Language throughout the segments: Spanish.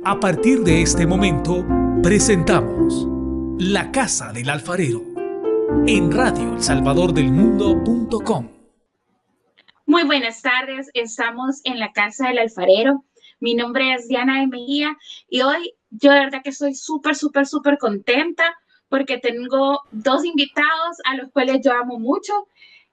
A partir de este momento, presentamos La Casa del Alfarero en radioelsalvadordelmundo.com. Muy buenas tardes, estamos en la Casa del Alfarero. Mi nombre es Diana de Mejía y hoy yo de verdad que estoy súper contenta porque tengo dos invitados a los cuales yo amo mucho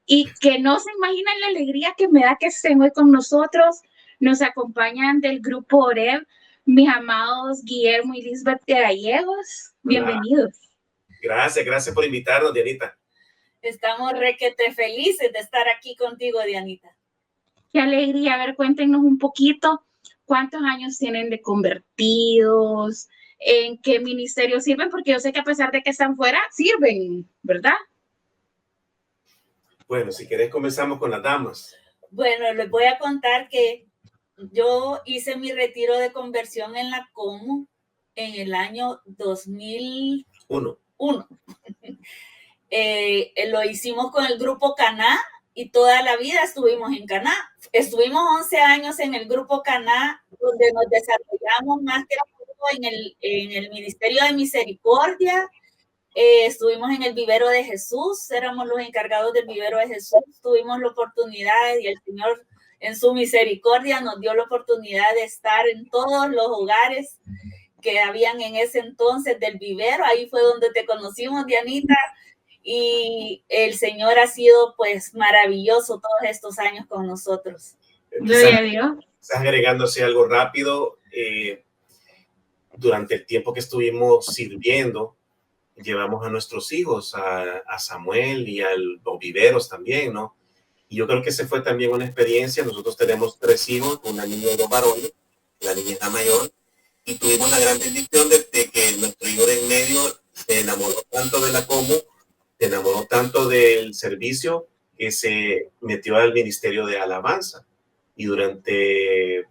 y que no se imaginan la alegría que me da que estén hoy con nosotros. Nos acompañan del grupo Oreb, mis amados Guillermo y Lisbeth de Gallegos. Bienvenidos. Gracias por invitarnos, Dianita. Estamos requete felices de estar aquí contigo, Dianita. Qué alegría. A ver, cuéntenos un poquito, ¿cuántos años tienen de convertidos? ¿En qué ministerio sirven? Porque yo sé que a pesar de que están fuera, sirven, ¿verdad? Bueno, si querés comenzamos con las damas. Bueno, les voy a contar que yo hice mi retiro de conversión en la Comu en el año 2001. Lo hicimos con el grupo Caná y toda la vida estuvimos en Caná. Estuvimos 11 años en el grupo Caná, donde nos desarrollamos más que todo en el Ministerio de Misericordia. Estuvimos en el Vivero de Jesús, éramos los encargados del Vivero de Jesús. Tuvimos la oportunidad y el Señor en su misericordia nos dio la oportunidad de estar en todos los hogares que habían en ese entonces del vivero. Ahí fue donde te conocimos, Dianita, y el Señor ha sido pues maravilloso todos estos años con nosotros. Gloria a Dios. Estás agregándose algo rápido. Durante el tiempo que estuvimos sirviendo, llevamos a nuestros hijos, a Samuel y al viveros también, ¿no? Y yo creo que esa fue también una experiencia. Nosotros tenemos 3 hijos, una niña y 2 varones, la niña es la mayor, y tuvimos la gran bendición de que nuestro hijo de en medio se enamoró tanto de la Comu, se enamoró tanto del servicio, que se metió al ministerio de alabanza. Y durante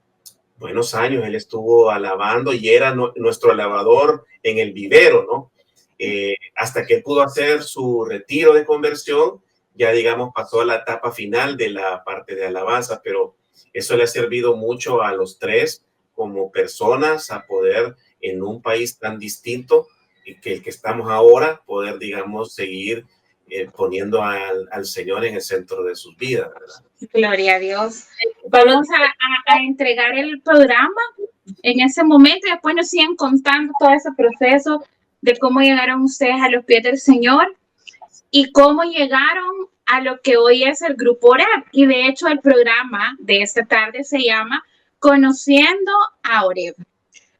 buenos años él estuvo alabando y era nuestro alabador en el vivero, ¿no? Hasta que él pudo hacer su retiro de conversión, ya digamos pasó a la etapa final de la parte de alabanza, pero eso le ha servido mucho a los 3 como personas a poder en un país tan distinto que el que estamos ahora, poder digamos seguir poniendo al Señor en el centro de sus vidas, ¿verdad? Gloria a Dios. Vamos a entregar el programa en ese momento y después nos siguen contando todo ese proceso de cómo llegaron ustedes a los pies del Señor y cómo llegaron a lo que hoy es el Grupo Oreb. Y de hecho el programa de esta tarde se llama Conociendo a Oreb.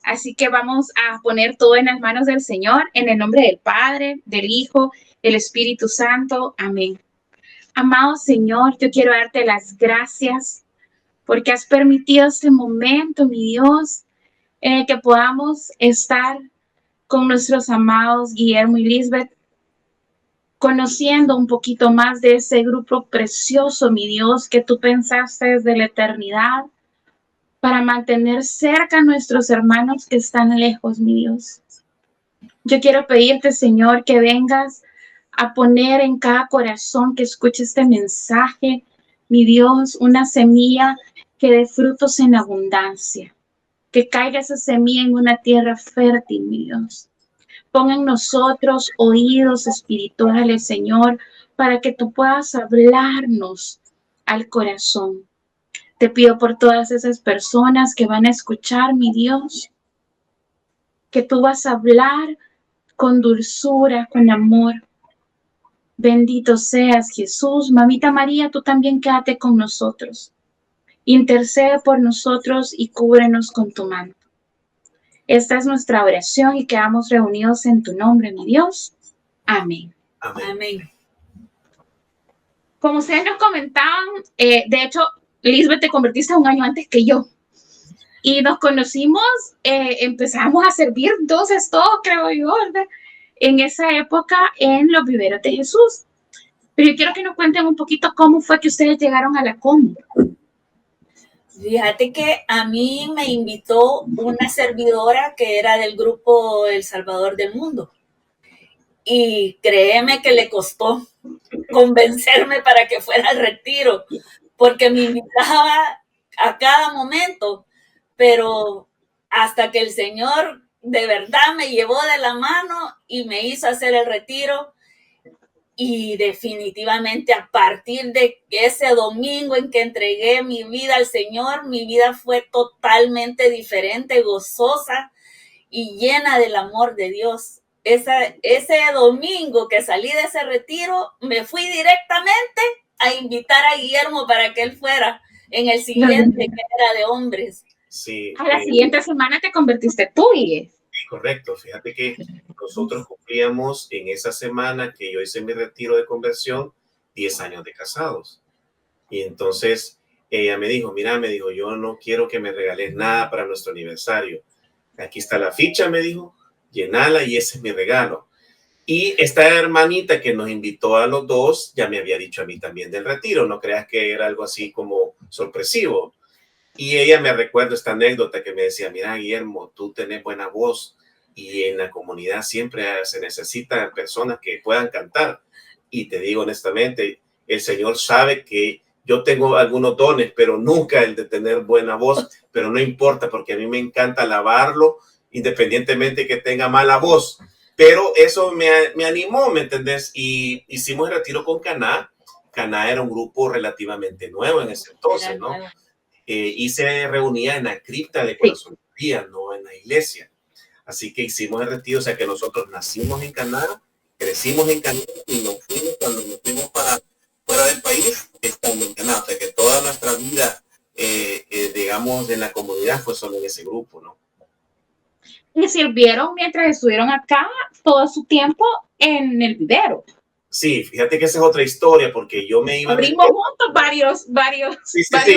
Así que vamos a poner todo en las manos del Señor, en el nombre del Padre, del Hijo, del Espíritu Santo. Amén. Amado Señor, yo quiero darte las gracias porque has permitido este momento, mi Dios, en el que podamos estar con nuestros amados Guillermo y Lisbeth, conociendo un poquito más de ese grupo precioso, mi Dios, que tú pensaste desde la eternidad para mantener cerca a nuestros hermanos que están lejos, mi Dios. Yo quiero pedirte, Señor, que vengas a poner en cada corazón que escuche este mensaje, mi Dios, una semilla que dé frutos en abundancia, que caiga esa semilla en una tierra fértil, mi Dios. Ponga en nosotros oídos espirituales, Señor, para que tú puedas hablarnos al corazón. Te pido por todas esas personas que van a escuchar, mi Dios, que tú vas a hablar con dulzura, con amor. Bendito seas, Jesús. Mamita María, tú también quédate con nosotros. Intercede por nosotros y cúbrenos con tu manto. Esta es nuestra oración y quedamos reunidos en tu nombre, mi Dios. Amén. Amén. Como ustedes nos comentaban, de hecho, Lisbeth, te convertiste 1 año antes que yo. Y nos conocimos, empezamos a servir entonces todo, creo yo, ¿verdad? En esa época en los viveros de Jesús. Pero yo quiero que nos cuenten un poquito cómo fue que ustedes llegaron a la Comu. Fíjate que a mí me invitó una servidora que era del grupo El Salvador del Mundo. Y créeme que le costó convencerme para que fuera al retiro, porque me invitaba a cada momento, pero hasta que el Señor de verdad me llevó de la mano y me hizo hacer el retiro. Y definitivamente a partir de ese domingo en que entregué mi vida al Señor, mi vida fue totalmente diferente, gozosa y llena del amor de Dios. Ese domingo que salí de ese retiro, me fui directamente a invitar a Guillermo para que él fuera en el siguiente, que era de hombres. Sí, A la siguiente semana te convertiste tú, Guille. correcto. Fíjate que nosotros cumplíamos en esa semana que yo hice mi retiro de conversión 10 años de casados. Y entonces ella me dijo, mira, me dijo, yo no quiero que me regales nada para nuestro aniversario. Aquí está la ficha, me dijo, llenala y ese es mi regalo. Y esta hermanita que nos invitó a los dos ya me había dicho a mí también del retiro. No creas que era algo así como sorpresivo. Y ella me recuerda esta anécdota que me decía, mira, Guillermo, tú tenés buena voz y en la comunidad siempre se necesitan personas que puedan cantar. Y te digo honestamente, el Señor sabe que yo tengo algunos dones, pero nunca el de tener buena voz, pero no importa porque a mí me encanta alabarlo, independientemente que tenga mala voz. Pero eso me animó, ¿me entendés? Y hicimos el retiro con Caná. Caná era un grupo relativamente nuevo en ese entonces, ¿no? Y se reunía en la cripta de Corazonería, no en la iglesia. Así que hicimos el retiro, o sea que nosotros nacimos en Caná, crecimos en Caná y nos fuimos cuando nos fuimos para fuera del país, estando en Caná. O sea que toda nuestra vida, digamos, en la comunidad fue solo en ese grupo, ¿no? Y sirvieron mientras estuvieron acá todo su tiempo en el vivero. Sí, fíjate que esa es otra historia, porque yo me iba abrimos juntos varios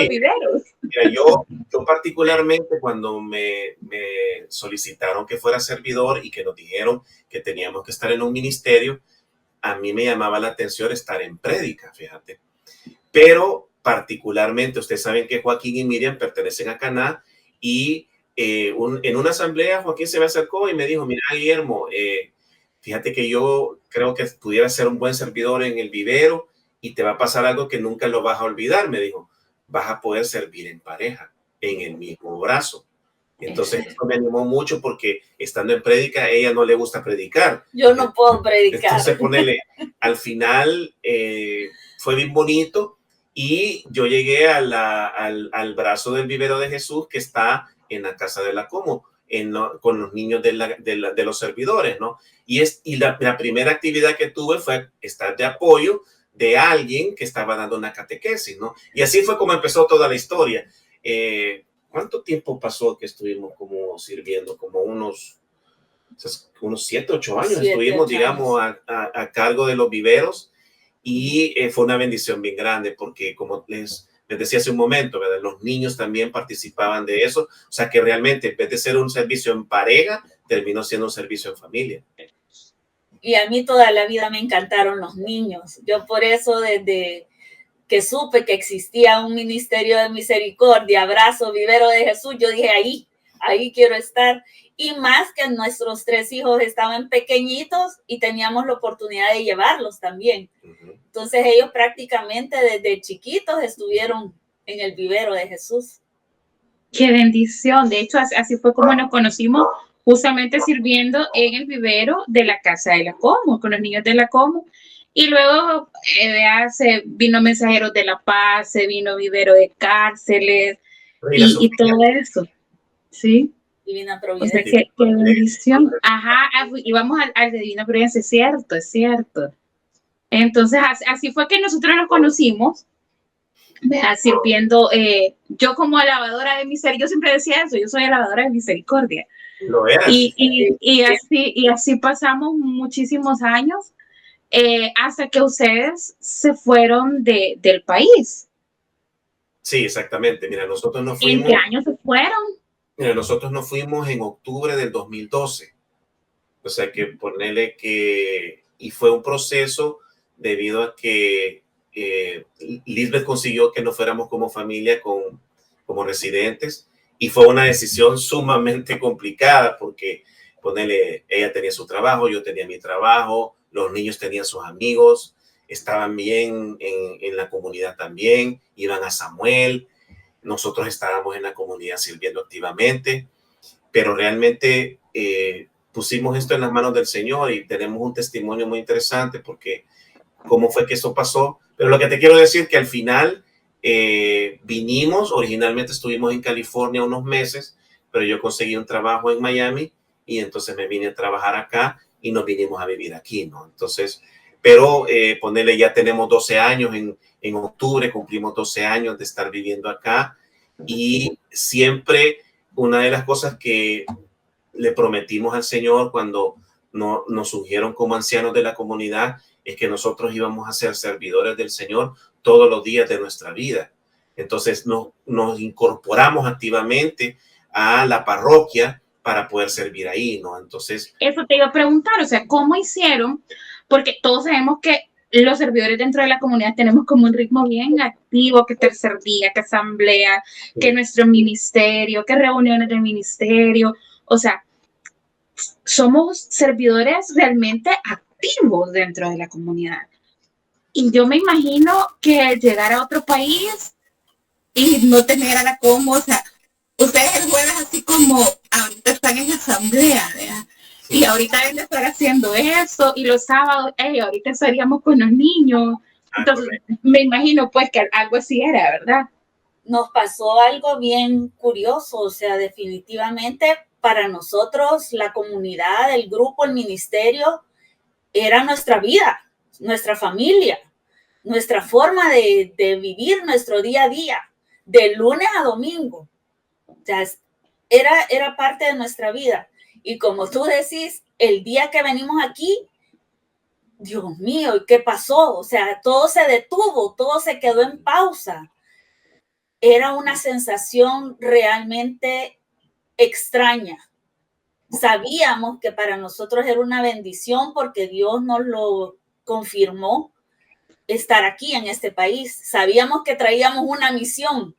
viveros. Mira, yo particularmente cuando me solicitaron que fuera servidor y que nos dijeron que teníamos que estar en un ministerio, a mí me llamaba la atención estar en prédica, fíjate. Pero particularmente, ustedes saben que Joaquín y Miriam pertenecen a Caná y en una asamblea Joaquín se me acercó y me dijo, mira, Guillermo, fíjate que yo creo que pudiera ser un buen servidor en el vivero y te va a pasar algo que nunca lo vas a olvidar, me dijo. Vas a poder servir en pareja, en el mismo brazo. Entonces, esto me animó mucho porque estando en prédica, a ella no le gusta predicar. Yo no puedo predicar. Entonces, ponele, al final fue bien bonito y yo llegué al brazo del vivero de Jesús que está en la casa de la Como, con los niños de los servidores, ¿no? Y la primera actividad que tuve fue estar de apoyo de alguien que estaba dando una catequesis, ¿no? Y así fue como empezó toda la historia. ¿Cuánto tiempo pasó que estuvimos como sirviendo? Como unos 7, 8 años estuvimos, digamos, a cargo de los viveros y fue una bendición bien grande porque como les decía hace un momento, ¿verdad? Los niños también participaban de eso, o sea que realmente en vez de ser un servicio en pareja, terminó siendo un servicio en familia. Y a mí toda la vida me encantaron los niños. Yo por eso desde que supe que existía un ministerio de misericordia, abrazo, vivero de Jesús, yo dije ahí quiero estar. Y más que nuestros 3 hijos estaban pequeñitos y teníamos la oportunidad de llevarlos también. Entonces ellos prácticamente desde chiquitos estuvieron en el vivero de Jesús. ¡Qué bendición! De hecho, así fue como nos conocimos, justamente sirviendo en el vivero de la casa de la Como, con los niños de la Como. Y luego se vino Mensajeros de la Paz, se vino Vivero de Cárceles y todo eso. ¿Sí? Divina Providencia. O sea, qué bendición. Ajá, y vamos al de Divina Providencia, es cierto. Entonces, así fue que nosotros nos conocimos, sirviendo, yo como alabadora de misericordia, yo siempre decía eso, yo soy alabadora de misericordia. Lo eras. Y así pasamos muchísimos años, hasta que ustedes se fueron del país. Sí, exactamente. Mira, nosotros nos fuimos. ¿En qué año se fueron? Mira, nosotros nos fuimos en octubre del 2012. O sea que ponerle que... Y fue un proceso debido a que Lisbeth consiguió que nos fuéramos como familia, como residentes. Y fue una decisión sumamente complicada porque ponerle, ella tenía su trabajo, yo tenía mi trabajo, los niños tenían sus amigos, estaban bien en la comunidad también, iban a Samuel. Nosotros estábamos en la comunidad sirviendo activamente pero realmente pusimos esto en las manos del Señor y tenemos un testimonio muy interesante porque cómo fue que eso pasó. Pero lo que te quiero decir que al final vinimos, originalmente estuvimos en California unos meses, pero yo conseguí un trabajo en Miami y entonces me vine a trabajar acá y nos vinimos a vivir aquí, ¿no? Entonces, pero ponerle, ya tenemos 12 años, en octubre cumplimos 12 años de estar viviendo acá y siempre una de las cosas que le prometimos al Señor cuando nos ungieron como ancianos de la comunidad es que nosotros íbamos a ser servidores del Señor todos los días de nuestra vida. Entonces nos incorporamos activamente a la parroquia para poder servir ahí, ¿no? Entonces... Eso te iba a preguntar, o sea, ¿cómo hicieron? Porque todos sabemos que los servidores dentro de la comunidad tenemos como un ritmo bien activo, que tercer día, que asamblea, que nuestro ministerio, que reuniones de ministerio, o sea, somos servidores realmente activos dentro de la comunidad. Y yo me imagino que llegar a otro país y no tener a la como, o sea, ustedes el jueves así como ahorita están en asamblea, ¿verdad? Y ahorita deben de estar haciendo eso, y los sábados, ahorita estaríamos con los niños. Entonces, me imagino pues que algo así era, ¿verdad? Nos pasó algo bien curioso, o sea, definitivamente para nosotros la comunidad, el grupo, el ministerio, era nuestra vida, nuestra familia, nuestra forma de vivir nuestro día a día, de lunes a domingo. O sea, era parte de nuestra vida. Y como tú decís, el día que venimos aquí, Dios mío, ¿qué pasó? O sea, todo se detuvo, todo se quedó en pausa. Era una sensación realmente extraña. Sabíamos que para nosotros era una bendición porque Dios nos lo confirmó, estar aquí en este país. Sabíamos que traíamos una misión,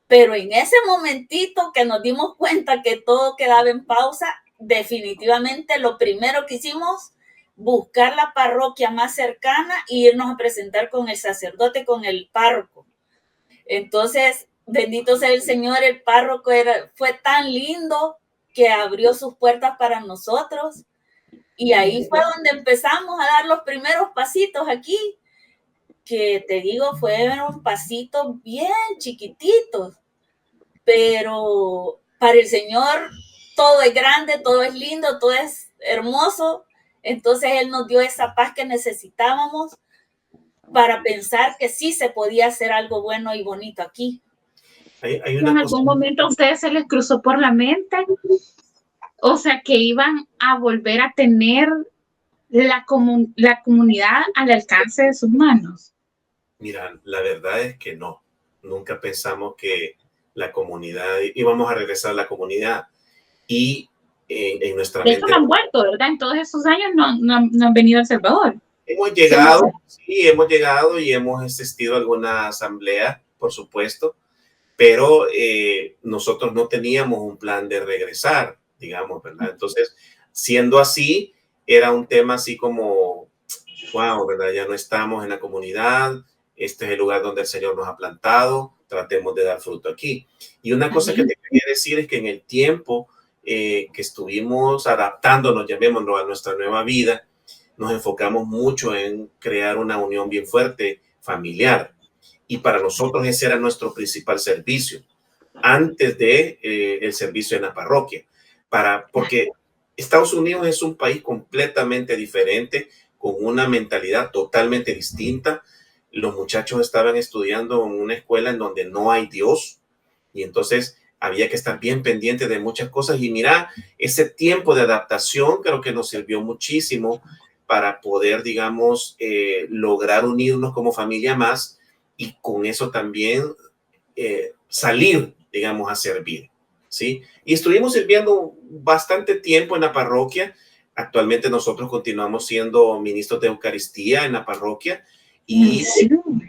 pero en ese momentito que nos dimos cuenta que todo quedaba en pausa, definitivamente lo primero que hicimos, buscar la parroquia más cercana e irnos a presentar con el sacerdote, con el párroco. Entonces, bendito sea el Señor, el párroco fue tan lindo que abrió sus puertas para nosotros. Y ahí fue donde empezamos a dar los primeros pasitos aquí, que te digo, fueron pasitos bien chiquititos, pero para el Señor todo es grande, todo es lindo, todo es hermoso. Entonces Él nos dio esa paz que necesitábamos para pensar que sí se podía hacer algo bueno y bonito aquí. ¿En algún momento a ustedes se les cruzó por la mente? O sea, que iban a volver a tener la comunidad al alcance de sus manos. Mira, la verdad es que no. Nunca pensamos que la comunidad, íbamos a regresar a la comunidad. Y en nuestra mente... De hecho, no han vuelto, ¿verdad? En todos esos años no han venido a El Salvador. Hemos llegado, sí, hemos llegado y hemos asistido a alguna asamblea, por supuesto, pero nosotros no teníamos un plan de regresar, digamos, ¿verdad? Entonces, siendo así, era un tema así como, wow, ¿verdad? Ya no estamos en la comunidad, este es el lugar donde el Señor nos ha plantado, tratemos de dar fruto aquí. Y una cosa que te quería decir es que en el tiempo que estuvimos adaptándonos, llamémoslo, a nuestra nueva vida, nos enfocamos mucho en crear una unión bien fuerte, familiar. Y para nosotros ese era nuestro principal servicio, antes de el servicio en la parroquia. Porque Estados Unidos es un país completamente diferente, con una mentalidad totalmente distinta. Los muchachos estaban estudiando en una escuela en donde no hay Dios, y entonces había que estar bien pendiente de muchas cosas. Y mira, ese tiempo de adaptación creo que nos sirvió muchísimo para poder, digamos, lograr unirnos como familia más y con eso también salir, digamos, a servir, ¿sí? Y estuvimos sirviendo bastante tiempo en la parroquia. Actualmente nosotros continuamos siendo ministros de Eucaristía en la parroquia y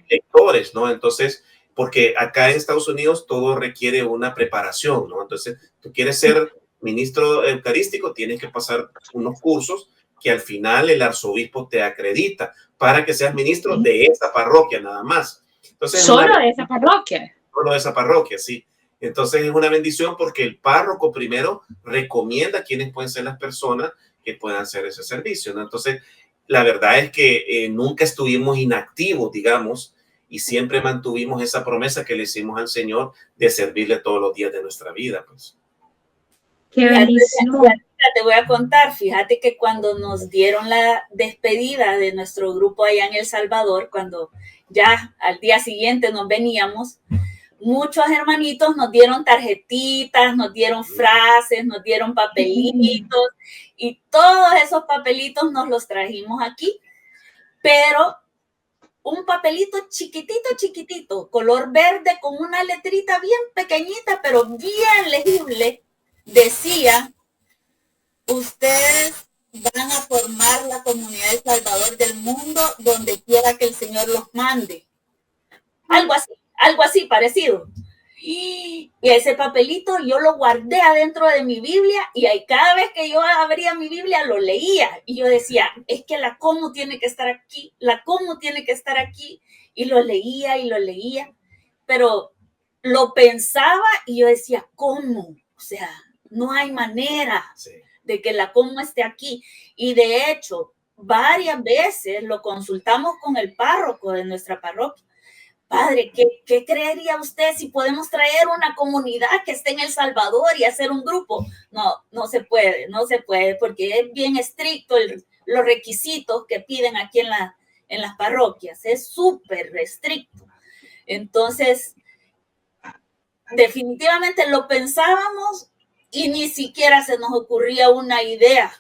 lectores, ¿no? Entonces, porque acá en Estados Unidos todo requiere una preparación, ¿no? Entonces, tú quieres ser ministro eucarístico, tienes que pasar unos cursos que al final el arzobispo te acredita para que seas ministro de esa parroquia nada más. Entonces, ¿Solo de esa parroquia? Solo de esa parroquia, sí. Entonces es una bendición porque el párroco primero recomienda quiénes pueden ser las personas que puedan hacer ese servicio, ¿no? Entonces, la verdad es que nunca estuvimos inactivos, digamos, y siempre mantuvimos esa promesa que le hicimos al Señor de servirle todos los días de nuestra vida, pues. Qué bendición. Te voy a contar, fíjate que cuando nos dieron la despedida de nuestro grupo allá en El Salvador, cuando ya al día siguiente nos veníamos, muchos hermanitos nos dieron tarjetitas, nos dieron frases, nos dieron papelitos, y todos esos papelitos nos los trajimos aquí, pero un papelito chiquitito, color verde, con una letrita bien pequeñita, pero bien legible, decía: ustedes van a formar la comunidad de Salvador del mundo donde quiera que el Señor los mande. Algo así parecido. Y ese papelito yo lo guardé adentro de mi Biblia, y ahí cada vez que yo abría mi Biblia lo leía, y yo decía, es que la cómo tiene que estar aquí, y lo leía, pero lo pensaba y yo decía, ¿cómo? O sea, no hay manera de que la cómo esté aquí. Y de hecho, varias veces lo consultamos con el párroco de nuestra parroquia. Padre, ¿qué creería usted si podemos traer una comunidad que esté en El Salvador y hacer un grupo? No se puede, porque es bien estricto los requisitos que piden aquí en las parroquias. Es súper estricto. Entonces, definitivamente lo pensábamos y ni siquiera se nos ocurría una idea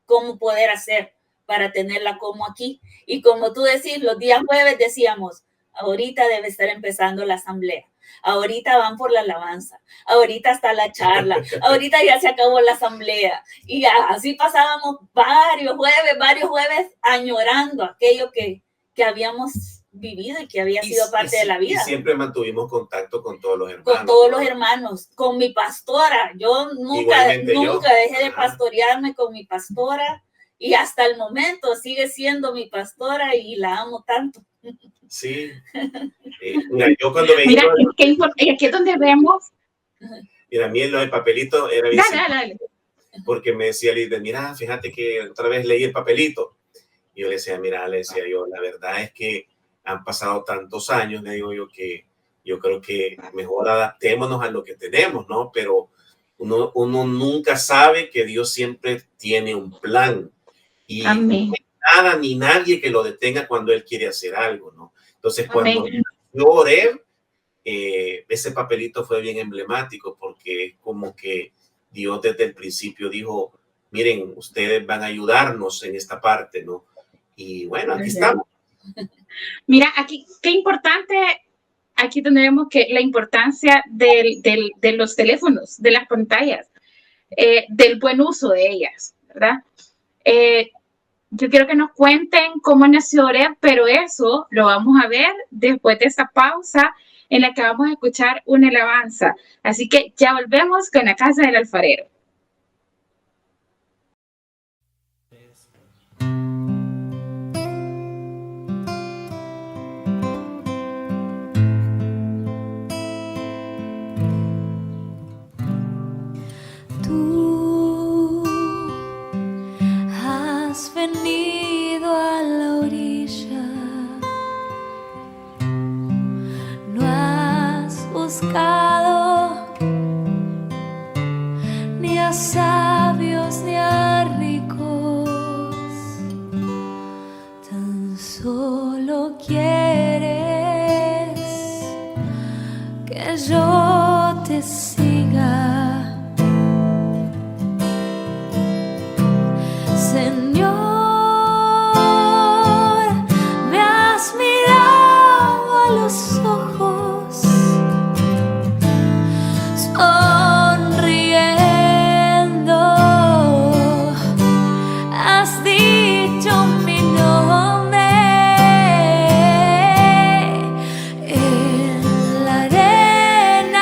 cómo poder hacer para tenerla como aquí. Y como tú decís, los días jueves decíamos, ahorita debe estar empezando la asamblea, ahorita van por la alabanza, ahorita está la charla, ahorita ya se acabó la asamblea. Y así pasábamos varios jueves añorando aquello que habíamos vivido y que había sido parte de la vida. Y siempre mantuvimos contacto con todos los hermanos. Con todos los hermanos, con mi pastora. Yo nunca dejé de pastorearme con mi pastora, y hasta el momento sigue siendo mi pastora y la amo tanto. Sí. Mira, yo cuando veía... Mira, aquí es donde vemos... Mira, a mí lo del papelito era bien... Dale. Porque me decía Lidia, mira, fíjate que otra vez leí el papelito. Y yo le decía, la verdad es que han pasado tantos años, le digo yo, que yo creo que mejor adaptémonos a lo que tenemos, ¿no? Pero uno nunca sabe que Dios siempre tiene un plan. Y amén. No hay nada ni nadie que lo detenga cuando Él quiere hacer algo, ¿no? Entonces, cuando yo oré, ese papelito fue bien emblemático, porque es como que Dios desde el principio dijo, miren, ustedes van a ayudarnos en esta parte, ¿no? Y bueno, aquí estamos. Mira, aquí, qué importante, aquí tendremos que la importancia de los teléfonos, de las pantallas, del buen uso de ellas, ¿verdad? Yo quiero que nos cuenten cómo nació Oreb, pero eso lo vamos a ver después de esta pausa en la que vamos a escuchar una alabanza. Así que ya volvemos con la Casa del Alfarero. Venido a la orilla, no has buscado ni a sabios ni a ricos, tan solo quieres que yo te siga, Señor. En la arena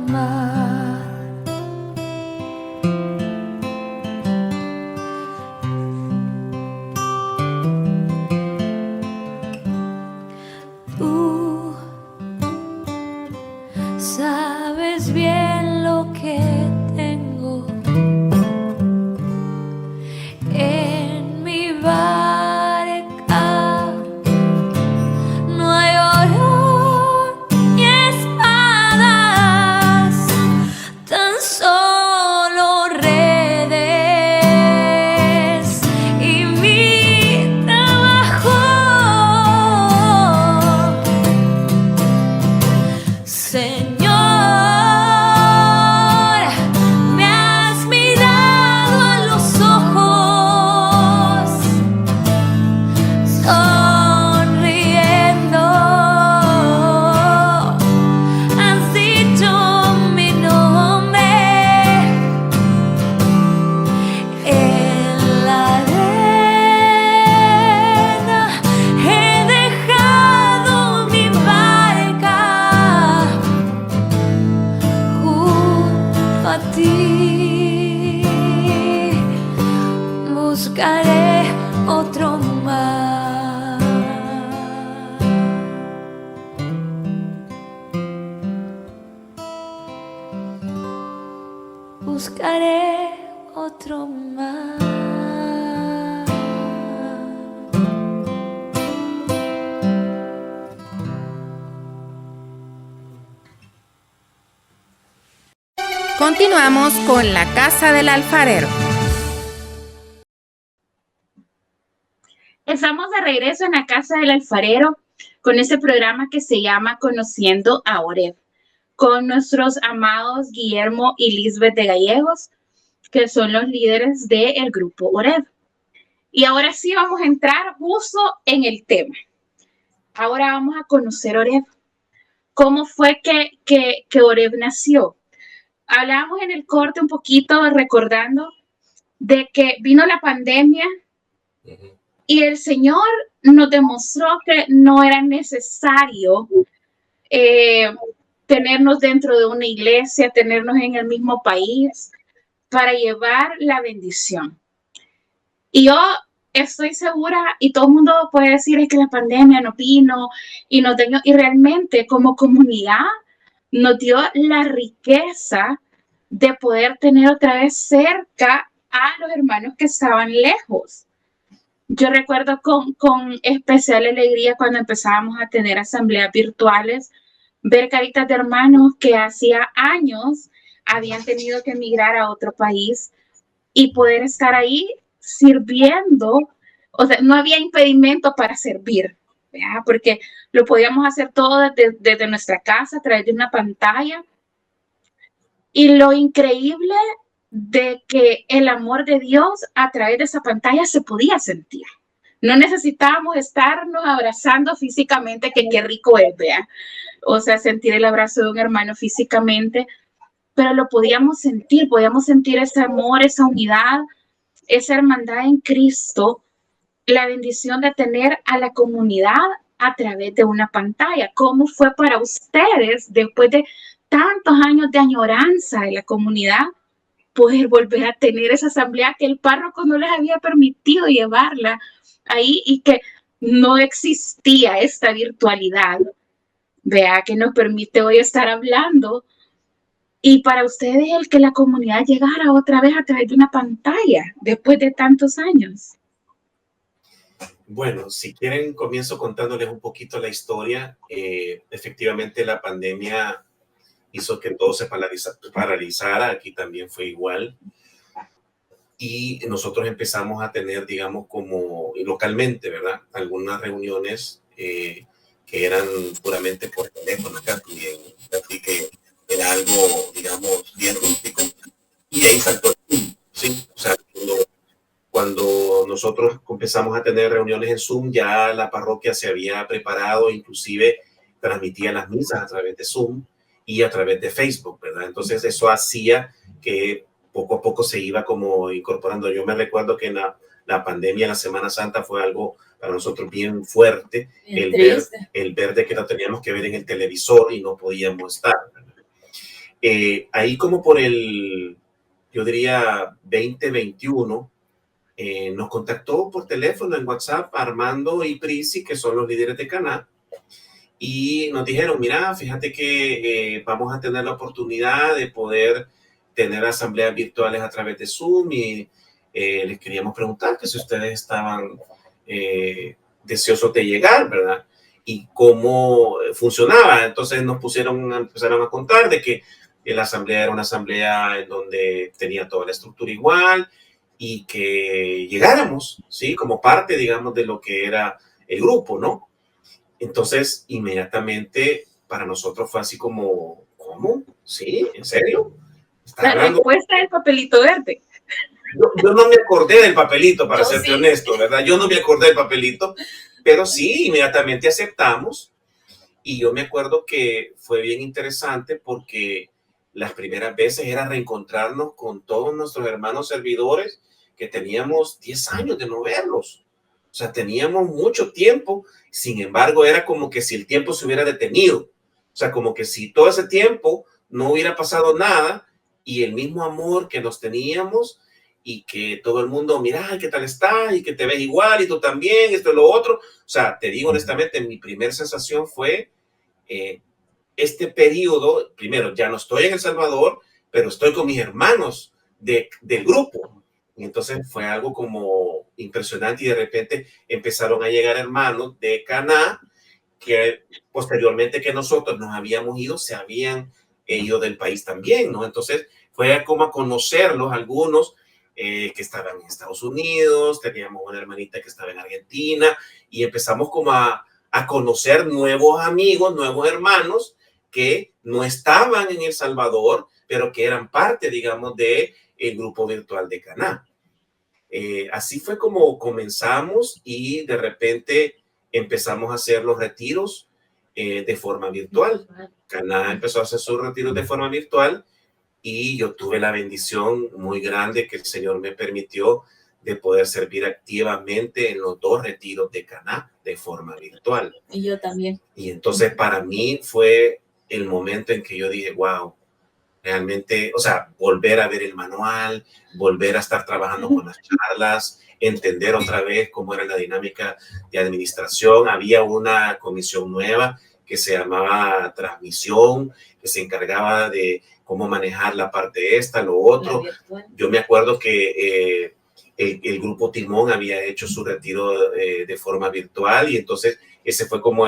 amar. Tú sabes bien lo que tengo en mi barca. No hay oro ni espadas, tan solo redes y mi trabajo. Señor, me has mirado a los ojos, sonriendo, has dicho mi nombre en la arena. He dejado mi barca junto a ti. Buscaré otro mar. Buscaré otro mar. Continuamos con La Casa del Alfarero. Estamos de regreso en la Casa del Alfarero con este programa que se llama Conociendo a Oreb, con nuestros amados Guillermo y Lisbeth de Gallegos, que son los líderes del grupo Oreb. Y ahora sí vamos a entrar justo en el tema. Ahora vamos a conocer Oreb. ¿Cómo fue que Oreb nació? Hablábamos en el corte un poquito recordando de que vino la pandemia y el Señor nos demostró que no era necesario tenernos dentro de una iglesia, tenernos en el mismo país para llevar la bendición. Y yo estoy segura, y todo el mundo puede decir, es que la pandemia no vino y nos dio, y realmente como comunidad nos dio la riqueza de poder tener otra vez cerca a los hermanos que estaban lejos. Yo recuerdo con especial alegría cuando empezábamos a tener asambleas virtuales, ver caritas de hermanos que hacía años habían tenido que emigrar a otro país y poder estar ahí sirviendo. O sea, no había impedimento para servir, ¿verdad? Porque lo podíamos hacer todo desde nuestra casa a través de una pantalla. Y lo increíble de que el amor de Dios a través de esa pantalla se podía sentir. No necesitábamos estarnos abrazando físicamente, que qué rico es, ¿verdad? O sea, sentir el abrazo de un hermano físicamente, pero lo podíamos sentir ese amor, esa unidad, esa hermandad en Cristo, la bendición de tener a la comunidad a través de una pantalla. ¿Cómo fue para ustedes, después de tantos años de añoranza de la comunidad, poder volver a tener esa asamblea que el párroco no les había permitido llevarla ahí y que no existía esta virtualidad, vea, que nos permite hoy estar hablando? Y para ustedes el que la comunidad llegara otra vez a través de una pantalla después de tantos años. Bueno, si quieren, comienzo contándoles un poquito la historia. Efectivamente, la pandemia hizo que todo se paralizara. Aquí también fue igual. Y nosotros empezamos a tener, digamos, como localmente, ¿verdad? Algunas reuniones que eran puramente por teléfono, así que era algo, digamos, bien rústico. Y ahí saltó el Zoom, ¿sí? O sea, cuando nosotros empezamos a tener reuniones en Zoom, ya la parroquia se había preparado, inclusive transmitía las misas a través de Zoom y a través de Facebook, ¿verdad? Entonces eso hacía que poco a poco se iba como incorporando. Yo me recuerdo que en la pandemia, la Semana Santa, fue algo para nosotros bien fuerte, el ver de que lo teníamos que ver en el televisor y no podíamos estar, ¿verdad? Ahí como por yo diría 2021, nos contactó por teléfono en WhatsApp Armando y Prisi, que son los líderes de Caná, y nos dijeron, mira, fíjate que vamos a tener la oportunidad de poder tener asambleas virtuales a través de Zoom y les queríamos preguntar que si ustedes estaban deseosos de llegar, ¿verdad? Y cómo funcionaba. Entonces empezaron a contar de que la asamblea era una asamblea en donde tenía toda la estructura igual y que llegáramos, ¿sí? Como parte, digamos, de lo que era el grupo, ¿no? Entonces, inmediatamente para nosotros fue así como, ¿cómo? ¿Sí? ¿En serio? La respuesta del papelito verde. Yo no me acordé del papelito, para serte honesto, ¿verdad? Yo no me acordé del papelito, pero sí, inmediatamente aceptamos. Y yo me acuerdo que fue bien interesante porque las primeras veces era reencontrarnos con todos nuestros hermanos servidores que teníamos 10 años de no verlos. O sea, teníamos mucho tiempo, sin embargo, era como que si el tiempo se hubiera detenido. O sea, como que si todo ese tiempo no hubiera pasado nada y el mismo amor que nos teníamos y que todo el mundo, mira, ¿qué tal estás? Y que te ves igual y tú también, esto y lo otro. O sea, te digo honestamente, mi primera sensación fue este periodo, primero, ya no estoy en El Salvador, pero estoy con mis hermanos del grupo. Y entonces fue algo como impresionante y de repente empezaron a llegar hermanos de Caná que posteriormente que nosotros nos habíamos ido, se habían ido del país también, ¿no? Entonces fue como a conocerlos algunos que estaban en Estados Unidos, teníamos una hermanita que estaba en Argentina y empezamos como a conocer nuevos amigos, nuevos hermanos que no estaban en El Salvador, pero que eran parte, digamos, del grupo virtual de Caná. Así fue como comenzamos y de repente empezamos a hacer los retiros de forma virtual. Caná empezó a hacer sus retiros de forma virtual y yo tuve la bendición muy grande que el Señor me permitió de poder servir activamente en los 2 retiros de Caná de forma virtual. Y yo también. Y entonces para mí fue el momento en que yo dije, wow, realmente, o sea, volver a ver el manual, volver a estar trabajando con las charlas, entender otra vez cómo era la dinámica de administración. Había una comisión nueva que se llamaba transmisión, que se encargaba de cómo manejar la parte esta, lo otro. Yo me acuerdo que el grupo Timón había hecho su retiro de forma virtual y entonces ese fue como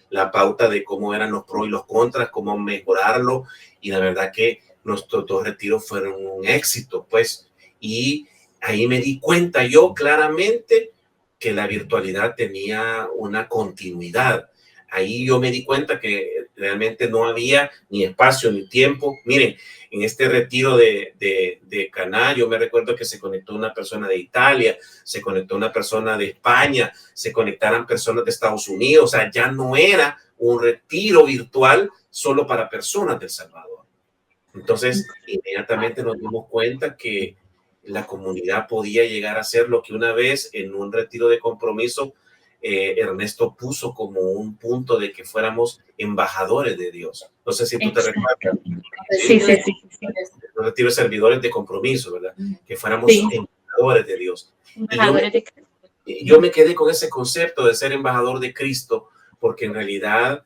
la pauta de cómo eran los pros y los contras, cómo mejorarlo y la verdad que nuestros 2 retiros fueron un éxito, pues, y ahí me di cuenta yo claramente que la virtualidad tenía una continuidad. Ahí yo me di cuenta que realmente no había ni espacio ni tiempo. Miren, en este retiro de Caná, yo me recuerdo que se conectó una persona de Italia, se conectó una persona de España, se conectaron personas de Estados Unidos. O sea, ya no era un retiro virtual solo para personas de El Salvador. Entonces, inmediatamente nos dimos cuenta que la comunidad podía llegar a ser lo que una vez en un retiro de compromiso Ernesto puso como un punto de que fuéramos embajadores de Dios. No sé si tú te recuerdas. Sí. Los retiros servidores de compromiso, ¿verdad? Que fuéramos embajadores de Dios. Y yo me quedé con ese concepto de ser embajador de Cristo, porque en realidad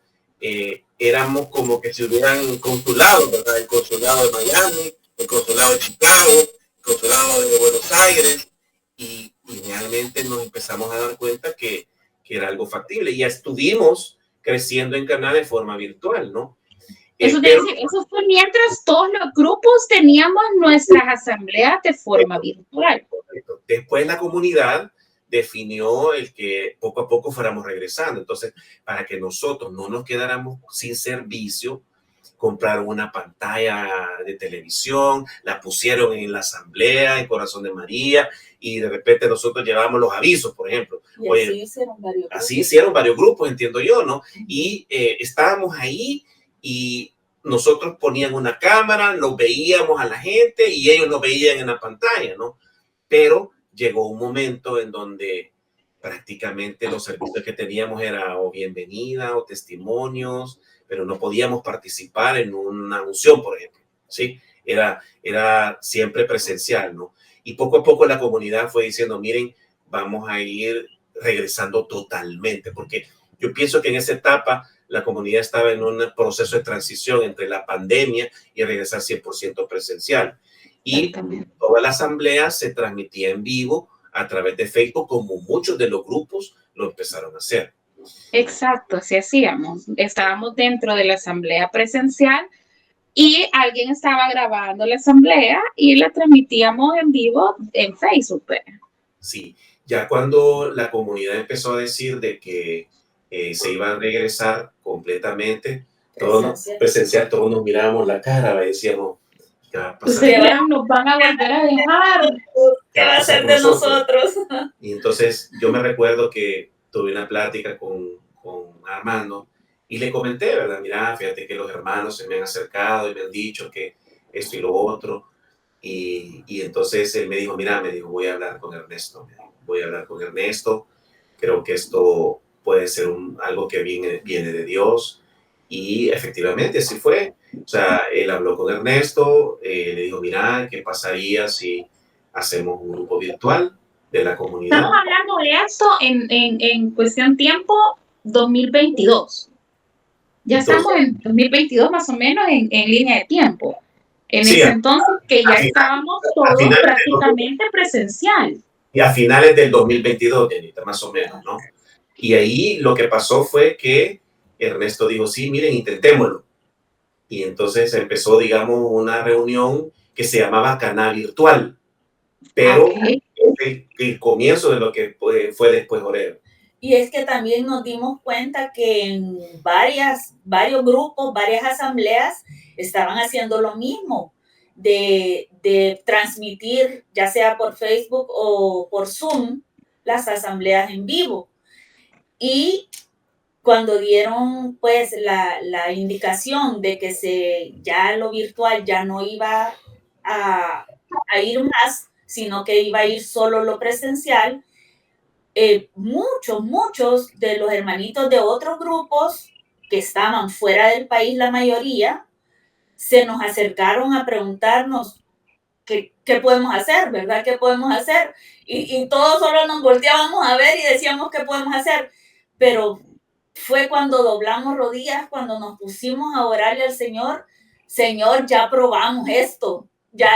éramos como que si hubieran consulados, ¿verdad? El consulado de Miami, el consulado de Chicago, el consulado de Buenos Aires, y realmente nos empezamos a dar cuenta que era algo factible. Y ya estuvimos creciendo en Caná de forma virtual, ¿no? Eso fue mientras todos los grupos teníamos nuestras asambleas de forma virtual. Después la comunidad definió el que poco a poco fuéramos regresando. Entonces, para que nosotros no nos quedáramos sin servicio, compraron una pantalla de televisión, la pusieron en la asamblea, en Corazón de María, y de repente nosotros llevábamos los avisos, por ejemplo. Y oye, así hicieron varios grupos, entiendo yo, ¿no? Y estábamos ahí y nosotros ponían una cámara, nos veíamos a la gente y ellos nos veían en la pantalla, ¿no? Pero llegó un momento en donde prácticamente los servicios que teníamos era o bienvenida o testimonios, pero no podíamos participar en una unción, por ejemplo. ¿sí? Era siempre presencial, ¿no? Y poco a poco la comunidad fue diciendo, miren, vamos a ir regresando totalmente, porque yo pienso que en esa etapa la comunidad estaba en un proceso de transición entre la pandemia y regresar 100% presencial. Y toda la asamblea se transmitía en vivo a través de Facebook, como muchos de los grupos lo empezaron a hacer. Exacto, así hacíamos. Estábamos dentro de la asamblea presencial y alguien estaba grabando la asamblea y la transmitíamos en vivo en Facebook. Sí, ya cuando la comunidad empezó a decir de que se iba a regresar completamente presencial, todos nos mirábamos la cara y decíamos, ¿qué va a pasar? Nos van a volver a dejar. ¿Qué va a hacer de nosotros? Y entonces yo me recuerdo que tuve una plática con Armando y le comenté, ¿verdad? Mira, fíjate que los hermanos se me han acercado y me han dicho que esto y lo otro. Y entonces él me dijo, mira, voy a hablar con Ernesto. Voy a hablar con Ernesto. Creo que esto puede ser algo que viene de Dios. Y efectivamente así fue. O sea, él habló con Ernesto, le dijo, mira, ¿qué pasaría si hacemos un grupo virtual de la comunidad? Estamos hablando de esto en cuestión tiempo 2022. Ya estamos en 2022 más o menos en línea de tiempo. En ese entonces que ya estábamos todos prácticamente presencial. Y a finales del 2022, Janita, más o menos, ¿no? Y ahí lo que pasó fue que Ernesto dijo, sí, miren, intentémoslo. Y entonces empezó, digamos, una reunión que se llamaba Caná Virtual. Pero el comienzo de lo que fue después Oreb. Y es que también nos dimos cuenta que en varios grupos, varias asambleas estaban haciendo lo mismo, de transmitir, ya sea por Facebook o por Zoom, las asambleas en vivo. Y cuando dieron pues la indicación de que ya lo virtual ya no iba a ir más, sino que iba a ir solo lo presencial, muchos de los hermanitos de otros grupos que estaban fuera del país, la mayoría, se nos acercaron a preguntarnos qué podemos hacer, ¿verdad? ¿Qué podemos hacer? Y todos solo nos volteábamos a ver y decíamos qué podemos hacer. Pero fue cuando doblamos rodillas, cuando nos pusimos a orarle al Señor. Señor, ya probamos esto, ya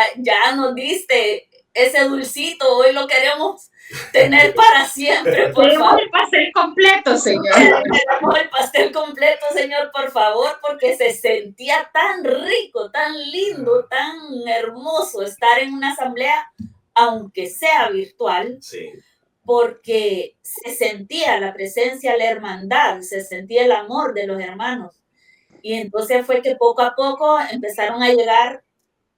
nos diste ese dulcito, hoy lo queremos tener para siempre, por favor. Queremos el pastel completo, Señor. Queremos el pastel completo, Señor, por favor, porque se sentía tan rico, tan lindo, tan hermoso estar en una asamblea, aunque sea virtual, sí, porque se sentía la presencia, la hermandad, se sentía el amor de los hermanos. Y entonces fue que poco a poco empezaron a llegar